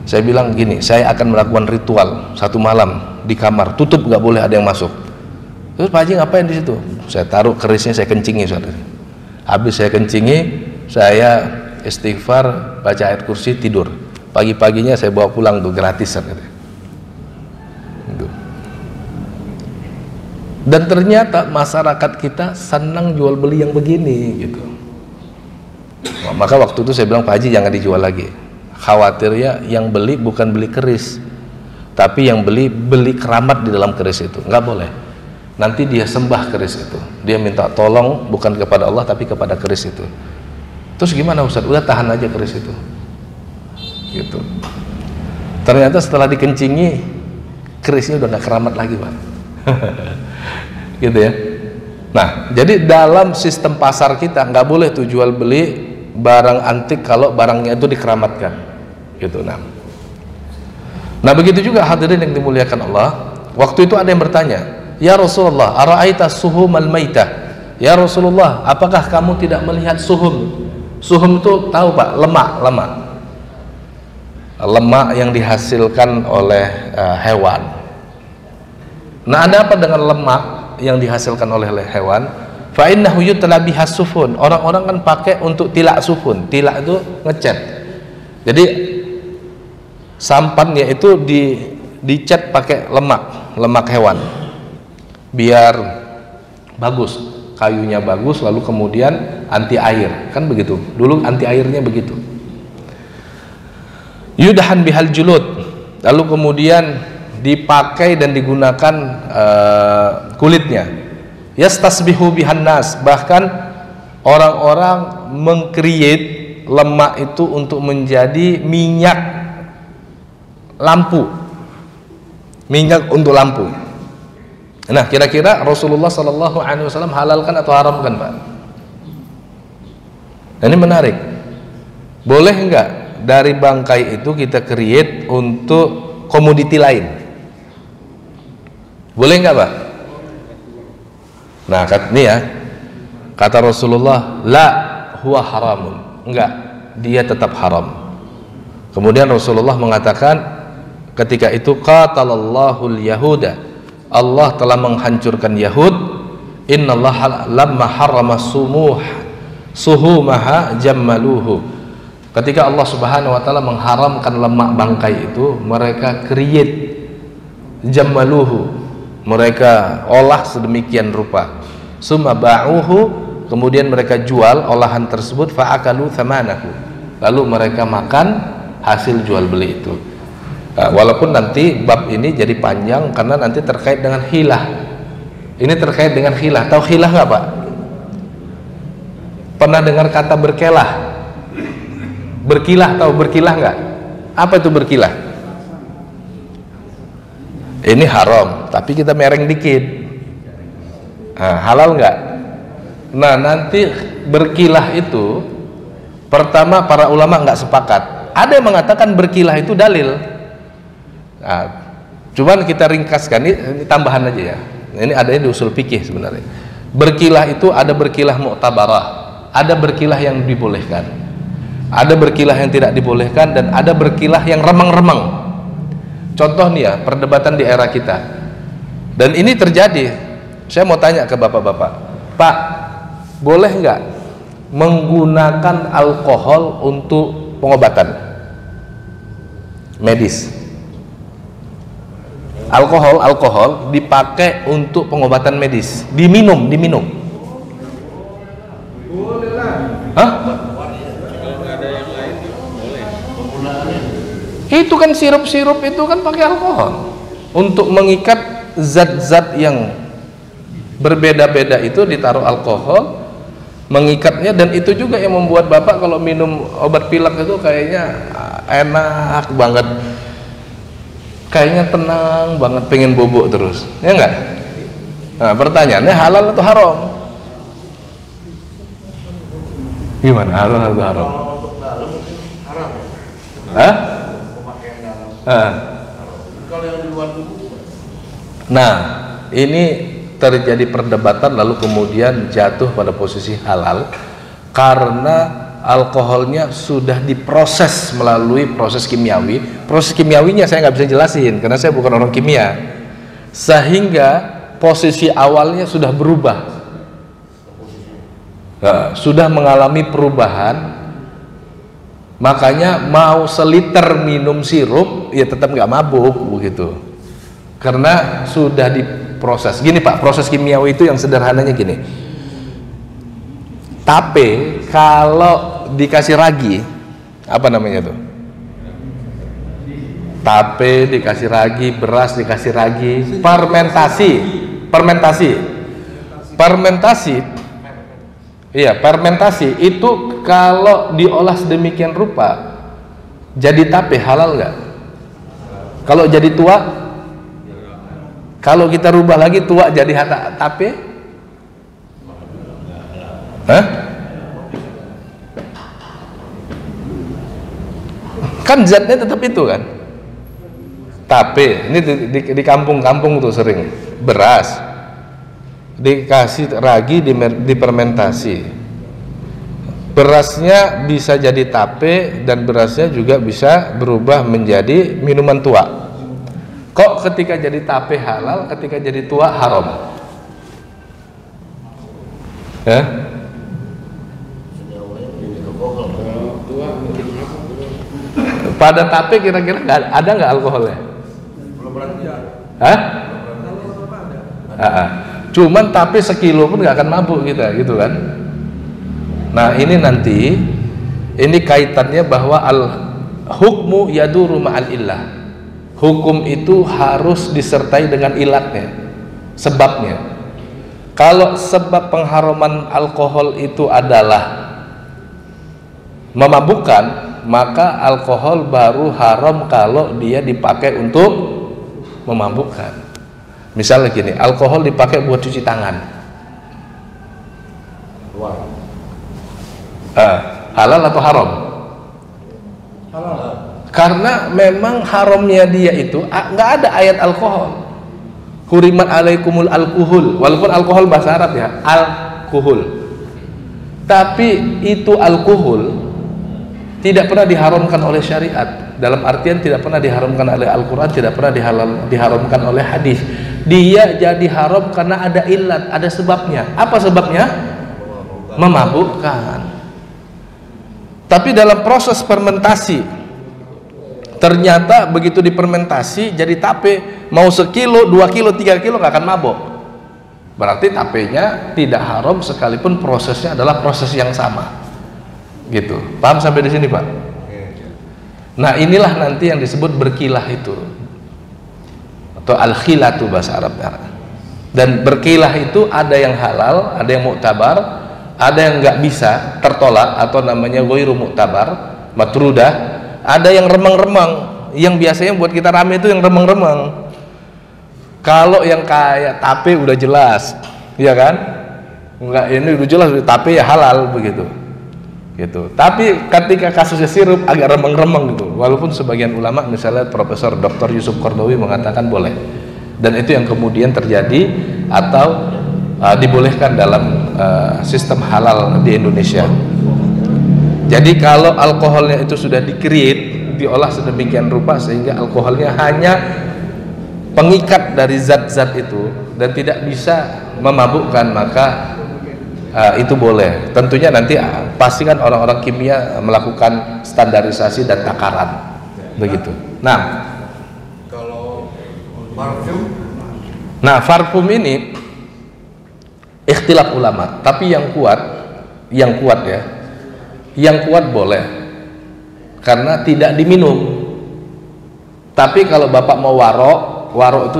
Saya bilang gini, saya akan melakukan ritual satu malam di kamar, tutup nggak boleh ada yang masuk. Terus Pak Haji ngapain di situ? Saya taruh kerisnya, saya kencingi Ustaz. Habis saya kencingi, saya istighfar, baca ayat kursi, tidur. Pagi-paginya saya bawa pulang tuh gratisan. Dan ternyata masyarakat kita senang jual beli yang begini gitu. Nah, maka waktu itu saya bilang Pak Haji jangan dijual lagi. Khawatirnya yang beli bukan beli keris, tapi yang beli keramat di dalam keris itu. Nggak boleh. Nanti dia sembah keris itu, dia minta tolong bukan kepada Allah tapi kepada keris itu. Terus gimana Ustaz? Udah tahan aja keris itu gitu. Ternyata setelah dikencingi, kerisnya udah gak keramat lagi Pak. Gitu ya. Nah jadi dalam sistem pasar kita nggak boleh tuh jual beli barang antik kalau barangnya itu dikeramatkan gitu. Nah begitu juga hadirin yang dimuliakan Allah. Waktu itu ada yang bertanya, ya Rasulullah, ara'aita suhumal maitah? Ya Rasulullah, apakah kamu tidak melihat suhum? Suhum itu tahu Pak, lemak yang dihasilkan oleh hewan. Nah ada apa dengan lemak yang dihasilkan oleh hewan? Fa innahu yutla bihas sufun. Orang-orang kan pakai untuk tilak sufun. Tilak itu ngecat. Jadi sampannya itu dicat pakai lemak hewan. Biar bagus, kayunya bagus, lalu kemudian anti air, kan begitu dulu, anti airnya begitu. Yudahan bihal julud, lalu kemudian dipakai dan digunakan kulitnya. Yastasbihu bihan nas, bahkan orang-orang mengcreate lemak itu untuk menjadi minyak lampu, minyak untuk lampu. Nah, kira-kira Rasulullah SAW halalkan atau haramkan, Pak? Nah, ini menarik. Boleh enggak dari bangkai itu kita create untuk komoditi lain? Boleh nggak Pak? Nah, ini ya, kata Rasulullah, la huwa haramun. Enggak, dia tetap haram. Kemudian Rasulullah mengatakan ketika itu, qatalallahul yahuda, Allah telah menghancurkan Yahud. Innallaha lamma harrama suhumaha jammaluhu. Ketika Allah Subhanahu wa taala mengharamkan lemak bangkai itu, mereka create jammaluhu, mereka olah sedemikian rupa. Summa ba'uhu, kemudian mereka jual olahan tersebut, fa'akalu thamanahu, lalu mereka makan hasil jual beli itu. Nah, walaupun nanti bab ini jadi panjang karena nanti terkait dengan khilah. Ini terkait dengan khilah. Tahu khilah nggak Pak? Pernah dengar kata berkelah? Berkilah, tahu berkilah nggak? Apa itu berkilah? Ini haram, tapi kita mereng dikit. Nah, halal nggak? Nah, nanti berkilah itu pertama para ulama nggak sepakat. Ada yang mengatakan berkilah itu dalil. Nah, cuman kita ringkaskan, ini tambahan aja ya. Ini adanya di usul fikih sebenarnya. Berkilah itu ada berkilah mu'tabarah, ada berkilah yang dibolehkan, ada berkilah yang tidak dibolehkan, dan ada berkilah yang remang-remang. Contoh nih ya, perdebatan di era kita. Dan ini terjadi. Saya mau tanya ke bapak-bapak, Pak, boleh nggak menggunakan alkohol untuk pengobatan medis? Alkohol dipakai untuk pengobatan medis, diminum.
Boleh lah.
Hah? Itu kan sirup-sirup itu kan pakai alkohol untuk mengikat zat-zat yang berbeda-beda, itu ditaruh alkohol mengikatnya, dan itu juga yang membuat bapak kalau minum obat pilek itu kayaknya enak banget, kayaknya tenang banget, pengen bobok terus, ya enggak? Nah, pertanyaannya halal atau haram? Gimana halal atau haram?
Untuk dalam haram.
Hah?
Pemakaian dalam. Kalau yang di luar tubuh.
Nah, ini terjadi perdebatan lalu kemudian jatuh pada posisi halal karena alkoholnya sudah diproses melalui proses kimiawi. Proses kimiawinya saya nggak bisa jelasin karena saya bukan orang kimia, sehingga posisi awalnya sudah berubah, sudah mengalami perubahan. Makanya mau seliter minum sirup ya tetap nggak mabuk begitu, karena sudah diproses. Gini Pak, proses kimiawi itu yang sederhananya gini. Tape kalau dikasih ragi, apa namanya tuh? Tape dikasih ragi, beras dikasih ragi, fermentasi. Iya, fermentasi itu kalau diolah sedemikian rupa jadi tape, halal nggak? Kalau jadi tua, kalau kita rubah lagi tua jadi tape? Hah? Kan zatnya tetap itu kan? Tape, ini di kampung-kampung tuh sering beras dikasih ragi, difermentasi. Berasnya bisa jadi tape dan berasnya juga bisa berubah menjadi minuman tua. Kok ketika jadi tape halal, ketika jadi tua haram? Ya? Pada tape kira-kira ada nggak alkoholnya? Hah? Cuman tape sekilo pun nggak akan mabuk kita, gitu kan? Nah ini nanti, ini kaitannya bahwa al hukmu yaduru ma'al illah. Hukum itu harus disertai dengan ilatnya, sebabnya. Kalau sebab pengharaman alkohol itu adalah memabukkan, maka alkohol baru haram kalau dia dipakai untuk memabukkan. Misalnya gini, alkohol dipakai buat cuci tangan, halal atau haram?
Halal.
Karena memang haramnya dia itu nggak ada ayat alkohol. hurimat alaikumul alkohol, walaupun alkohol bahasa Arab ya, alkohol. Tapi itu alkohol tidak pernah diharamkan oleh syariat. Dalam artian tidak pernah diharamkan oleh Al-Quran, tidak pernah diharamkan oleh hadis. Dia jadi haram karena ada ilat, ada sebabnya. Apa sebabnya? Memabukkan. Tapi dalam proses fermentasi, ternyata begitu difermentasi jadi tape, mau sekilo, 2 kilo, 3 kilo gak akan mabuk. Berarti tapenya tidak haram sekalipun prosesnya adalah proses yang sama. Gitu. Paham sampai di sini, Pak? Nah, inilah nanti yang disebut berkilah itu, atau al-khilatu bahasa Arab. Dan berkilah itu ada yang halal, ada yang muktabar, ada yang nggak bisa tertolak atau namanya ghairu muktabar, matrudah, ada yang remang-remang, yang biasanya buat kita rame itu yang remang-remang. Kalau yang kayak tape udah jelas, ya kan? Enggak, ini udah jelas tape ya halal begitu. Gitu. Tapi ketika kasusnya sirup agak remeng-remeng gitu. Walaupun sebagian ulama misalnya Profesor Dr. Yusuf Qaradawi mengatakan boleh. Dan itu yang kemudian terjadi atau dibolehkan dalam sistem halal di Indonesia. Jadi kalau alkoholnya itu sudah di-create, diolah sedemikian rupa sehingga alkoholnya hanya pengikat dari zat-zat itu dan tidak bisa memabukkan, maka itu boleh. Tentunya nanti pastikan orang-orang kimia melakukan standarisasi dan takaran begitu. Nah,
Kalau parfum,
nah parfum ini ikhtilaf ulama, tapi yang kuat ya, yang kuat boleh karena tidak diminum. Tapi kalau bapak mau warok itu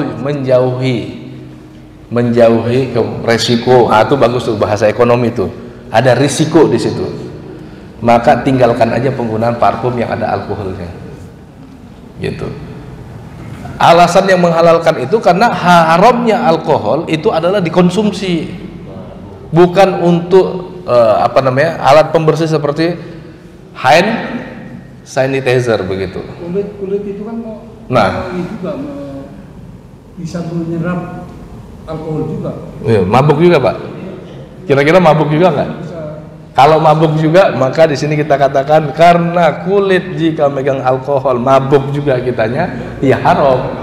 menjauhi ke resiko. Itu bagus tuh bahasa ekonomi tuh. Ada risiko di situ. Maka tinggalkan aja penggunaan parfum yang ada alkoholnya. Gitu. Alasan yang menghalalkan itu karena haramnya alkohol itu adalah dikonsumsi. Bukan untuk alat pembersih seperti hand sanitizer begitu.
Kulit itu kan bisa menyerap alkohol juga.
Iya, mabuk juga, Pak. Kira-kira mabuk juga nggak? Kalau mabuk juga, maka di sini kita katakan karena kulit jika megang alkohol mabuk juga kitanya, ya haram.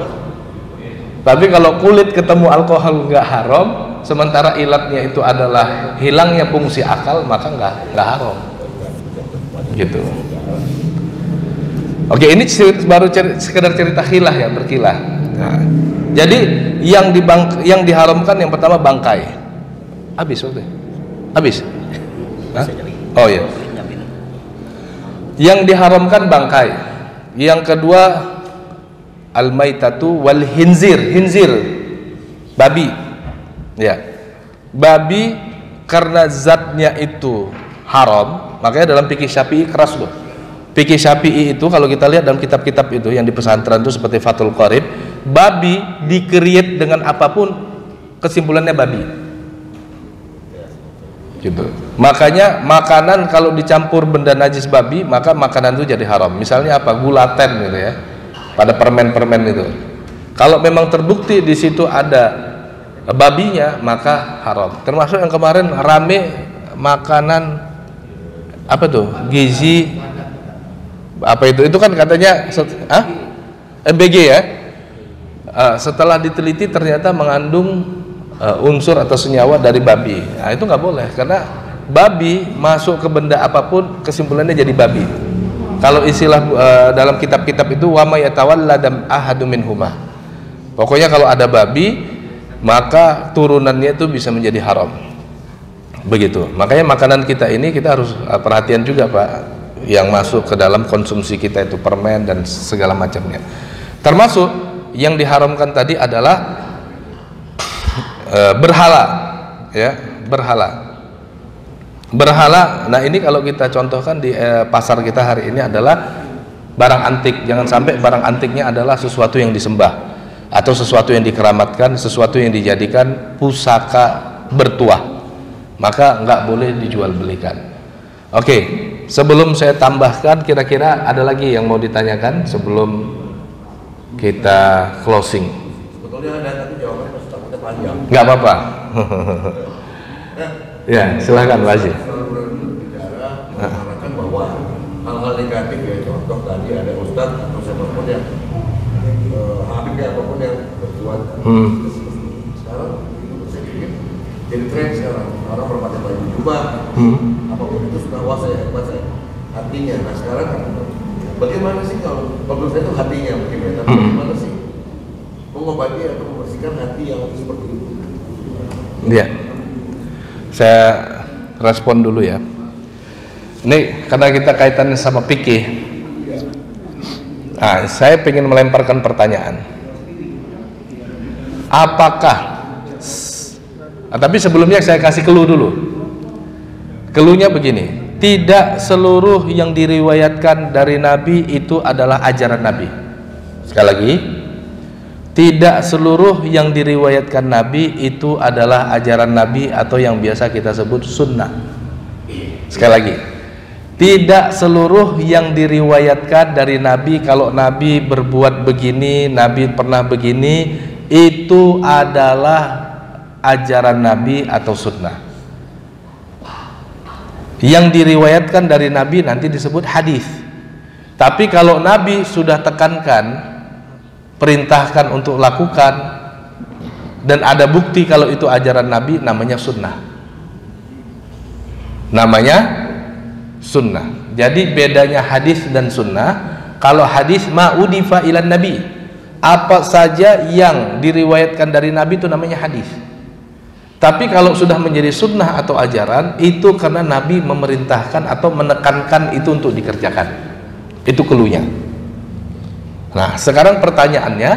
Tapi kalau kulit ketemu alkohol nggak haram, sementara ilatnya itu adalah hilangnya fungsi akal, maka nggak haram. Gitu. Oke, ini baru sekedar cerita khilah ya, berkilah. Nah, jadi yang diharamkan yang pertama bangkai. Habis waktu. Habis. Hah? Oh iya. Yang diharamkan bangkai. Yang kedua al-maitatu wal hinzir. Hinzir babi. Ya. Babi karena zatnya itu haram, makanya dalam fikih Syafi'i keras loh. Fikih Syafi'i itu kalau kita lihat dalam kitab-kitab itu yang di pesantren itu seperti Fathul Qorib, babi di-create dengan apapun kesimpulannya babi. Gitu. Makanya makanan kalau dicampur benda najis babi, maka makanan itu jadi haram. Misalnya apa? Gulaten gitu ya. Pada permen-permen itu. Kalau memang terbukti di situ ada babinya, maka haram. Termasuk yang kemarin rame makanan apa tuh? Gizi apa itu kan katanya MBG ya, setelah diteliti ternyata mengandung unsur atau senyawa dari babi. Nah, itu nggak boleh karena babi masuk ke benda apapun kesimpulannya jadi babi. Kalau istilah dalam kitab-kitab itu wa may yatawalladam ahadu minhuma, pokoknya kalau ada babi maka turunannya itu bisa menjadi haram begitu. Makanya makanan kita ini kita harus perhatian juga, Pak, yang masuk ke dalam konsumsi kita itu permen dan segala macamnya. Termasuk yang diharamkan tadi adalah berhala, ya, berhala. Nah, ini kalau kita contohkan di pasar kita hari ini adalah barang antik. Jangan sampai barang antiknya adalah sesuatu yang disembah atau sesuatu yang dikeramatkan, sesuatu yang dijadikan pusaka bertuah, maka nggak boleh dijual belikan. Oke, sebelum saya tambahkan, kira-kira ada lagi yang mau ditanyakan sebelum kita closing?
sebetulnya ada tapi jawabannya panjang.
Nggak apa-apa. Ya, silakan Pak Haji.
Bicara mengatakan bahwa hal-hal negatif ya, contoh tadi ada ustadz atau siapapun yang habib apapun yang berbuat. Sekarang itu saya pikir jadi tren sekarang, orang berpakai baju jubah, apapun itu sudah wah saya hebat saya hatinya. Nah sekarang bagaimana sih kalau menurut saya itu hatinya bagaimana, tapi bagaimana sih mengobati atau membersihkan hati yang seperti itu?
Iya, saya respon dulu ya. Ini karena kita kaitannya sama fikih. Nah, saya ingin melemparkan pertanyaan. Apakah? Tapi sebelumnya saya kasih clue dulu. Cluenya begini: tidak seluruh yang diriwayatkan dari Nabi itu adalah ajaran Nabi. Sekali lagi, tidak seluruh yang diriwayatkan Nabi itu adalah ajaran Nabi atau yang biasa kita sebut sunnah. Sekali lagi, tidak seluruh yang diriwayatkan dari Nabi, kalau Nabi berbuat begini, Nabi pernah begini, itu adalah ajaran Nabi atau sunnah. Yang diriwayatkan dari Nabi nanti disebut hadis. Tapi kalau Nabi sudah tekankan, perintahkan untuk lakukan, dan ada bukti kalau itu ajaran Nabi, namanya sunnah. Namanya sunnah. Jadi bedanya hadis dan sunnah, kalau hadis ma'udifa ilan Nabi, apa saja yang diriwayatkan dari Nabi itu namanya hadis. Tapi kalau sudah menjadi sunnah atau ajaran, itu karena Nabi memerintahkan atau menekankan itu untuk dikerjakan. Itu keluarnya. Nah, sekarang pertanyaannya,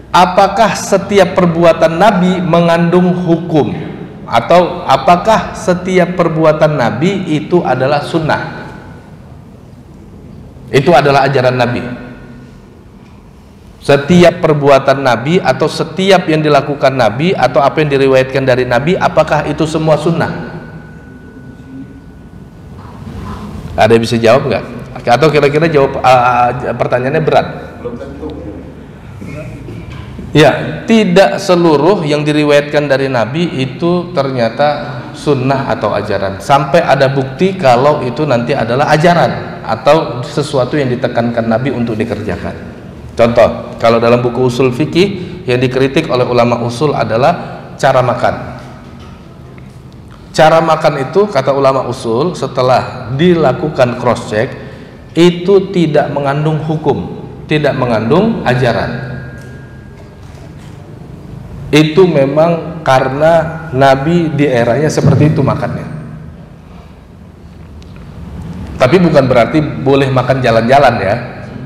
apakah setiap perbuatan Nabi mengandung hukum? Atau apakah setiap perbuatan Nabi itu adalah sunnah? Itu adalah ajaran Nabi. Setiap perbuatan Nabi atau setiap yang dilakukan Nabi atau apa yang diriwayatkan dari Nabi, apakah itu semua sunnah? Ada yang bisa jawab nggak? Atau kira-kira jawab pertanyaannya berat? Ya, tidak seluruh yang diriwayatkan dari Nabi itu ternyata sunnah atau ajaran. Sampai ada bukti kalau itu nanti adalah ajaran atau sesuatu yang ditekankan Nabi untuk dikerjakan. Contoh, kalau dalam buku usul fikih yang dikritik oleh ulama usul adalah cara makan. Cara makan itu, kata ulama usul, setelah dilakukan cross check, itu tidak mengandung hukum, tidak mengandung ajaran. Itu memang karena Nabi di eranya seperti itu makannya. Tapi bukan berarti boleh makan jalan-jalan ya,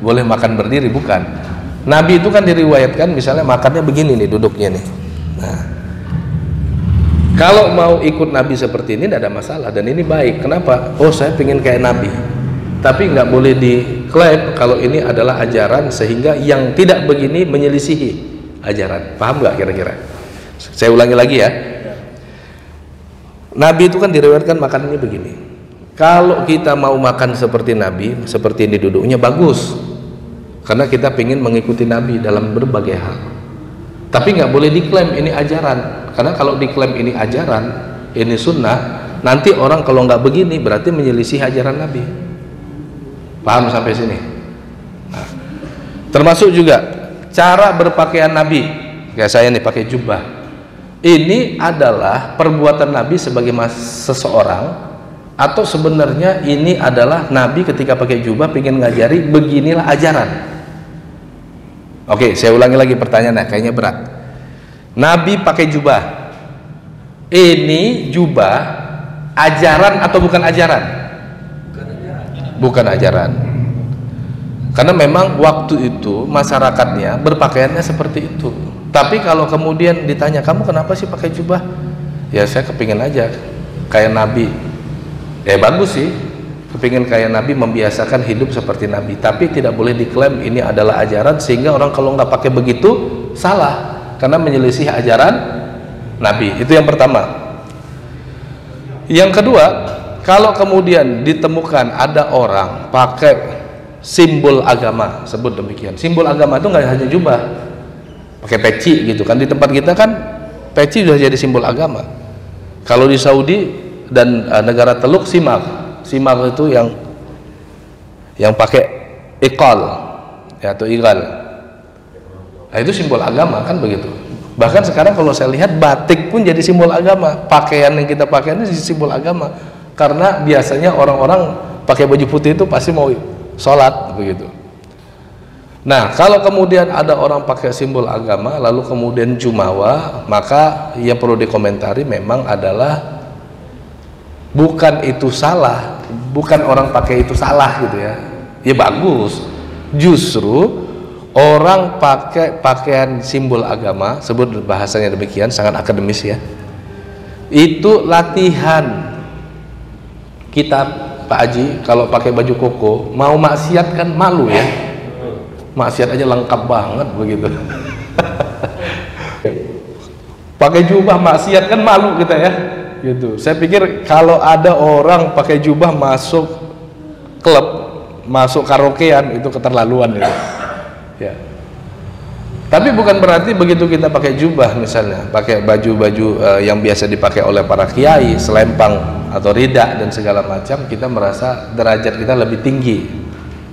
boleh makan berdiri, bukan. Nabi itu kan diriwayatkan misalnya makannya begini nih, duduknya nih. Nah, kalau mau ikut Nabi seperti ini tidak ada masalah, dan ini baik. Kenapa? Oh, saya pengen kayak Nabi. Tapi nggak boleh diklaim kalau ini adalah ajaran sehingga yang tidak begini menyelisihi ajaran. Paham nggak kira-kira? Saya ulangi lagi ya. Nabi itu kan diriwayatkan makanannya begini. Kalau kita mau makan seperti Nabi, seperti ini duduknya, bagus, karena kita ingin mengikuti Nabi dalam berbagai hal. Tapi nggak boleh diklaim ini ajaran, karena kalau diklaim ini ajaran, ini sunnah, nanti orang kalau nggak begini berarti menyelisih ajaran Nabi. Paham sampai sini? Nah, termasuk juga cara berpakaian Nabi. Kayak saya nih pakai jubah. Ini adalah perbuatan Nabi sebagai seseorang, atau sebenarnya ini adalah Nabi ketika pakai jubah ingin ngajari beginilah ajaran. Oke, saya ulangi lagi pertanyaannya, kayaknya berat. Nabi pakai jubah. Ini jubah ajaran atau bukan ajaran? Bukan ajaran. Karena memang waktu itu masyarakatnya berpakaiannya seperti itu. Tapi kalau kemudian ditanya, kamu kenapa sih pakai jubah? Ya saya kepingin aja kayak Nabi. Ya bagus sih, kepingin kayak Nabi, membiasakan hidup seperti Nabi. Tapi tidak boleh diklaim ini adalah ajaran, sehingga orang kalau nggak pakai begitu salah, karena menyelisih ajaran Nabi. Itu yang pertama. Yang kedua, kalau kemudian ditemukan ada orang pakai simbol agama, sebut demikian. Simbol agama itu nggak hanya jubah, pakai peci gitu kan. Di tempat kita kan peci sudah jadi simbol agama. Kalau di Saudi dan negara Teluk, simak itu yang pakai iqal ya, atau igal. Nah, itu simbol agama kan begitu. Bahkan sekarang kalau saya lihat batik pun jadi simbol agama. Pakaian yang kita pakai ini simbol agama. Karena biasanya orang-orang pakai baju putih itu pasti mau sholat begitu. Nah, kalau kemudian ada orang pakai simbol agama lalu kemudian jumawa, maka yang perlu dikomentari memang adalah bukan itu salah, bukan orang pakai itu salah gitu ya. Ya bagus. Justru orang pakai pakaian simbol agama, sebut bahasanya demikian, sangat akademis ya, itu latihan kita. Pak Haji kalau pakai baju koko mau maksiat kan malu ya, maksiat aja lengkap banget begitu. Pakai jubah maksiat kan malu kita ya gitu. Saya pikir kalau ada orang pakai jubah masuk klub, masuk karaokean, itu keterlaluan ya. Ya. Tapi bukan berarti begitu kita pakai jubah, misalnya pakai baju-baju yang biasa dipakai oleh para kiai, selempang atau rida dan segala macam, kita merasa derajat kita lebih tinggi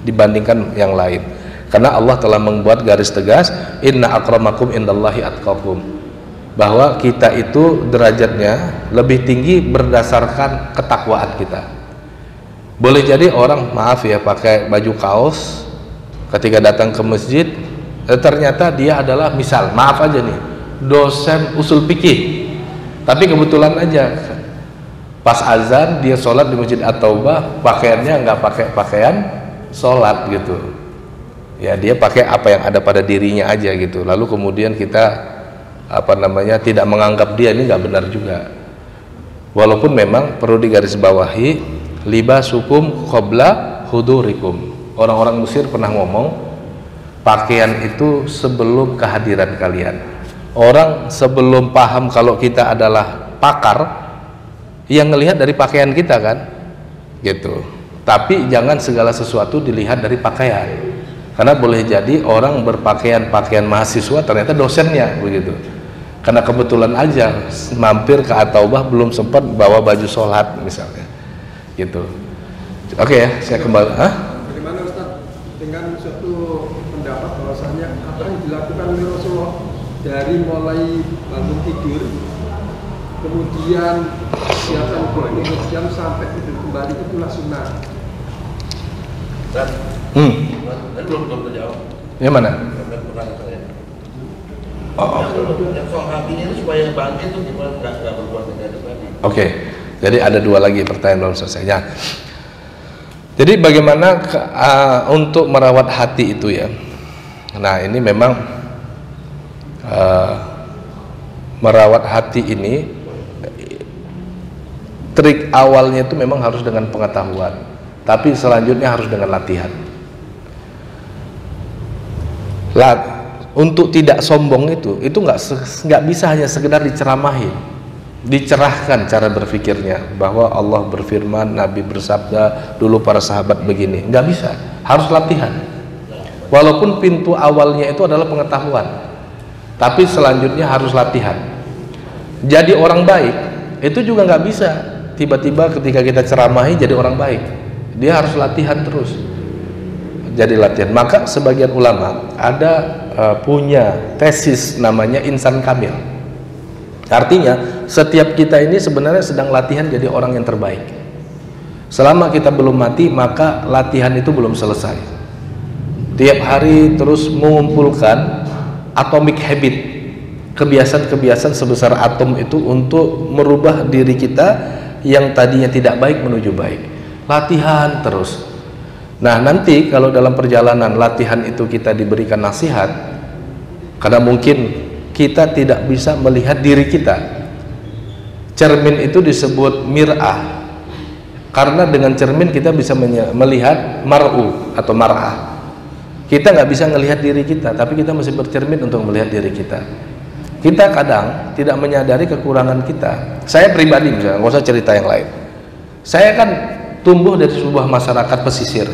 dibandingkan yang lain. Karena Allah telah membuat garis tegas, inna akramakum indallahi atqakum, bahwa kita itu derajatnya lebih tinggi berdasarkan ketakwaan kita. Boleh jadi orang, maaf ya, pakai baju kaos ketika datang ke masjid, ternyata dia adalah, misal, maaf aja nih, dosen usul fikih, tapi kebetulan aja pas azan dia sholat di Masjid At-Taubah, pakaiannya nggak pakai pakaian sholat gitu ya, dia pakai apa yang ada pada dirinya aja gitu. Lalu kemudian kita tidak menganggap dia, ini nggak benar juga. Walaupun memang perlu digarisbawahi, libasukum qabla hudurikum. Orang-orang Mesir pernah ngomong, pakaian itu sebelum kehadiran kalian. Orang sebelum paham kalau kita adalah pakar, yang ngelihat dari pakaian kita kan gitu. Tapi jangan segala sesuatu dilihat dari pakaian, karena boleh jadi orang berpakaian mahasiswa ternyata dosennya begitu, karena kebetulan aja mampir ke At-Taubah belum sempat bawa baju sholat misalnya gitu. Oke ya, saya kembali.
Bagaimana Ustaz dengan suatu pendapat bahwasanya apa yang dilakukan oleh Rasulullah dari mulai bangun tidur kemudian siapkan jam sampai tidur kembali itulah sunnah.
Dan belum terjawab.
Yang mana?
Yang soal hatinya itu supaya bangkit itu gimana, nggak berbuat negatif tadi.
Oke, jadi ada dua lagi pertanyaan belum selesai ya. Jadi bagaimana untuk merawat hati itu ya. Nah ini memang merawat hati ini, trik awalnya itu memang harus dengan pengetahuan, tapi selanjutnya harus dengan latihan. Untuk tidak sombong itu nggak bisa hanya sekedar diceramahi, dicerahkan cara berpikirnya, bahwa Allah berfirman, Nabi bersabda, dulu para sahabat begini, nggak bisa, harus latihan. Walaupun pintu awalnya itu adalah pengetahuan, tapi selanjutnya harus latihan. Jadi orang baik itu juga nggak bisa tiba-tiba ketika kita ceramahi jadi orang baik, dia harus latihan terus. Jadi latihan. Maka sebagian ulama ada punya tesis namanya insan kamil. Artinya setiap kita ini sebenarnya sedang latihan jadi orang yang terbaik. Selama kita belum mati, maka latihan itu belum selesai. Tiap hari terus mengumpulkan atomic habit, kebiasaan-kebiasaan sebesar atom itu untuk merubah diri kita yang tadinya tidak baik menuju baik. Latihan terus. Nah nanti kalau dalam perjalanan latihan itu kita diberikan nasihat, karena mungkin kita tidak bisa melihat diri kita. Cermin itu disebut mir'ah, karena dengan cermin kita bisa melihat mar'u atau mar'ah. Kita nggak bisa melihat diri kita, tapi kita masih bercermin untuk melihat diri kita. Kita kadang tidak menyadari kekurangan kita. Saya pribadi misalnya, nggak usah cerita yang lain. Saya kan tumbuh dari sebuah masyarakat pesisir.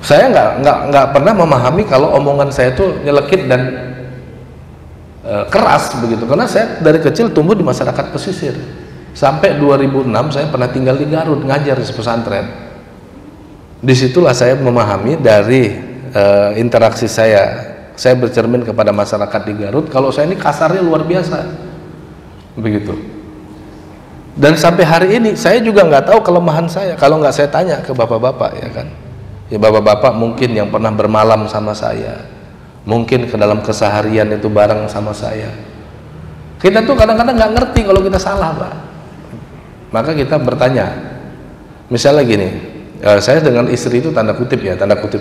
Saya nggak pernah memahami kalau omongan saya itu nyelekit dan keras begitu, karena saya dari kecil tumbuh di masyarakat pesisir. Sampai 2006 saya pernah tinggal di Garut ngajar di pesantren. Disitulah saya memahami dari interaksi saya bercermin kepada masyarakat di Garut kalau saya ini kasarnya luar biasa begitu. Dan sampai hari ini saya juga nggak tahu kelemahan saya kalau nggak saya tanya ke bapak-bapak, ya kan. Ya bapak-bapak mungkin yang pernah bermalam sama saya, mungkin ke dalam keseharian itu bareng sama saya. Kita tuh kadang-kadang nggak ngerti kalau kita salah, Pak. Maka kita bertanya. Misalnya gini, saya dengan istri itu tanda kutip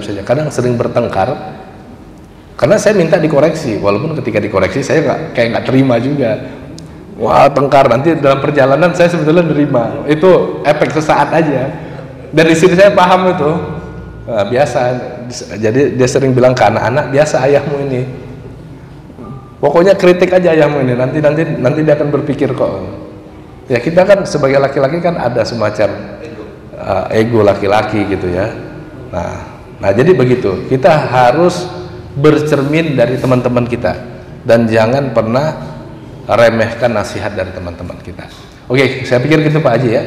saja. Kadang sering bertengkar karena saya minta dikoreksi, walaupun ketika dikoreksi saya kayak nggak terima juga. Wah, tengkar, nanti dalam perjalanan saya sebetulnya nerima. Itu efek sesaat aja. Dan istri saya paham itu. Nah, biasa. Jadi dia sering bilang ke anak-anak, biasa ayahmu ini. Pokoknya kritik aja ayahmu ini. Nanti dia akan berpikir kok. Ya kita kan sebagai laki-laki kan ada semacam ego laki-laki gitu ya. Nah jadi begitu. Kita harus bercermin dari teman-teman kita dan jangan pernah remehkan nasihat dari teman-teman kita. Oke, saya pikir gitu Pak Haji ya.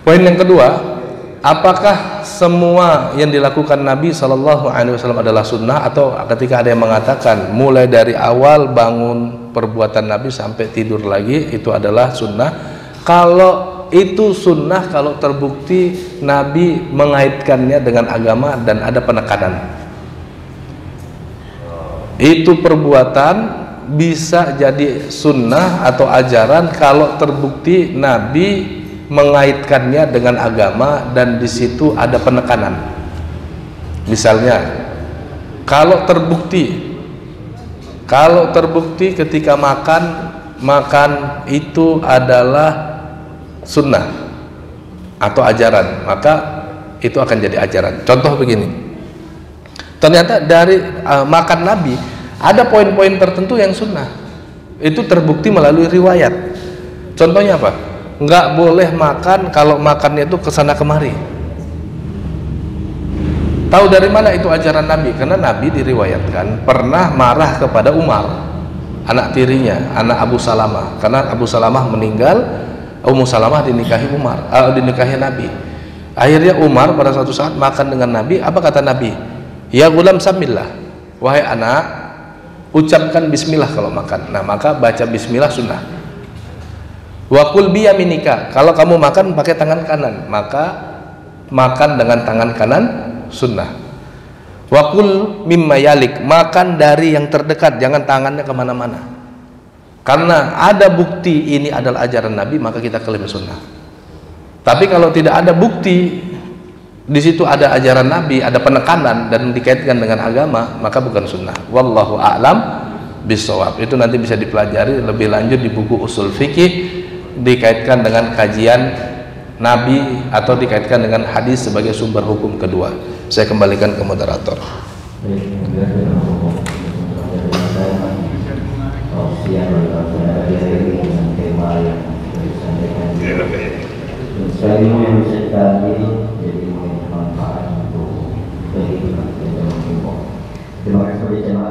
Poin yang kedua, apakah semua yang dilakukan Nabi Shallallahu Alaihi Wasallam adalah sunnah, atau ketika ada yang mengatakan mulai dari awal bangun perbuatan Nabi sampai tidur lagi itu adalah sunnah? Kalau itu sunnah kalau terbukti Nabi mengaitkannya dengan agama dan ada penekanan. Itu perbuatan bisa jadi sunnah atau ajaran kalau terbukti Nabi mengaitkannya dengan agama dan di situ ada penekanan. Misalnya, kalau terbukti ketika makan itu adalah sunnah atau ajaran, maka itu akan jadi ajaran. Contoh begini, ternyata dari makan Nabi ada poin-poin tertentu yang sunnah, itu terbukti melalui riwayat. Contohnya apa? Nggak boleh makan kalau makannya itu kesana kemari. Tahu dari mana itu ajaran Nabi? Karena Nabi diriwayatkan pernah marah kepada Umar, anak tirinya, anak Abu Salamah, karena Abu Salamah meninggal, Ummu Salamah dinikahi Nabi. Akhirnya Umar pada suatu saat makan dengan Nabi. Apa kata Nabi? Ya gulam samillah, wahai anak, ucapkan bismillah kalau makan. Nah maka baca bismillah sunnah. Wa kul biyaminika, kalau kamu makan pakai tangan kanan, maka makan dengan tangan kanan sunnah. Wa kul mimma yalik, makan dari yang terdekat, jangan tangannya kemana-mana. Karena ada bukti ini adalah ajaran Nabi, maka kita klaim sunnah. Tapi kalau tidak ada bukti di situ ada ajaran Nabi, ada penekanan dan dikaitkan dengan agama, maka bukan sunnah. Wallahu a'lam bishawab. Itu nanti bisa dipelajari lebih lanjut di buku usul fikih, dikaitkan dengan kajian Nabi atau dikaitkan dengan hadis sebagai sumber hukum kedua. Saya kembalikan ke moderator.
Saya ingin sekali jadi manfaat untuk kehidupan kita. Terima kasih.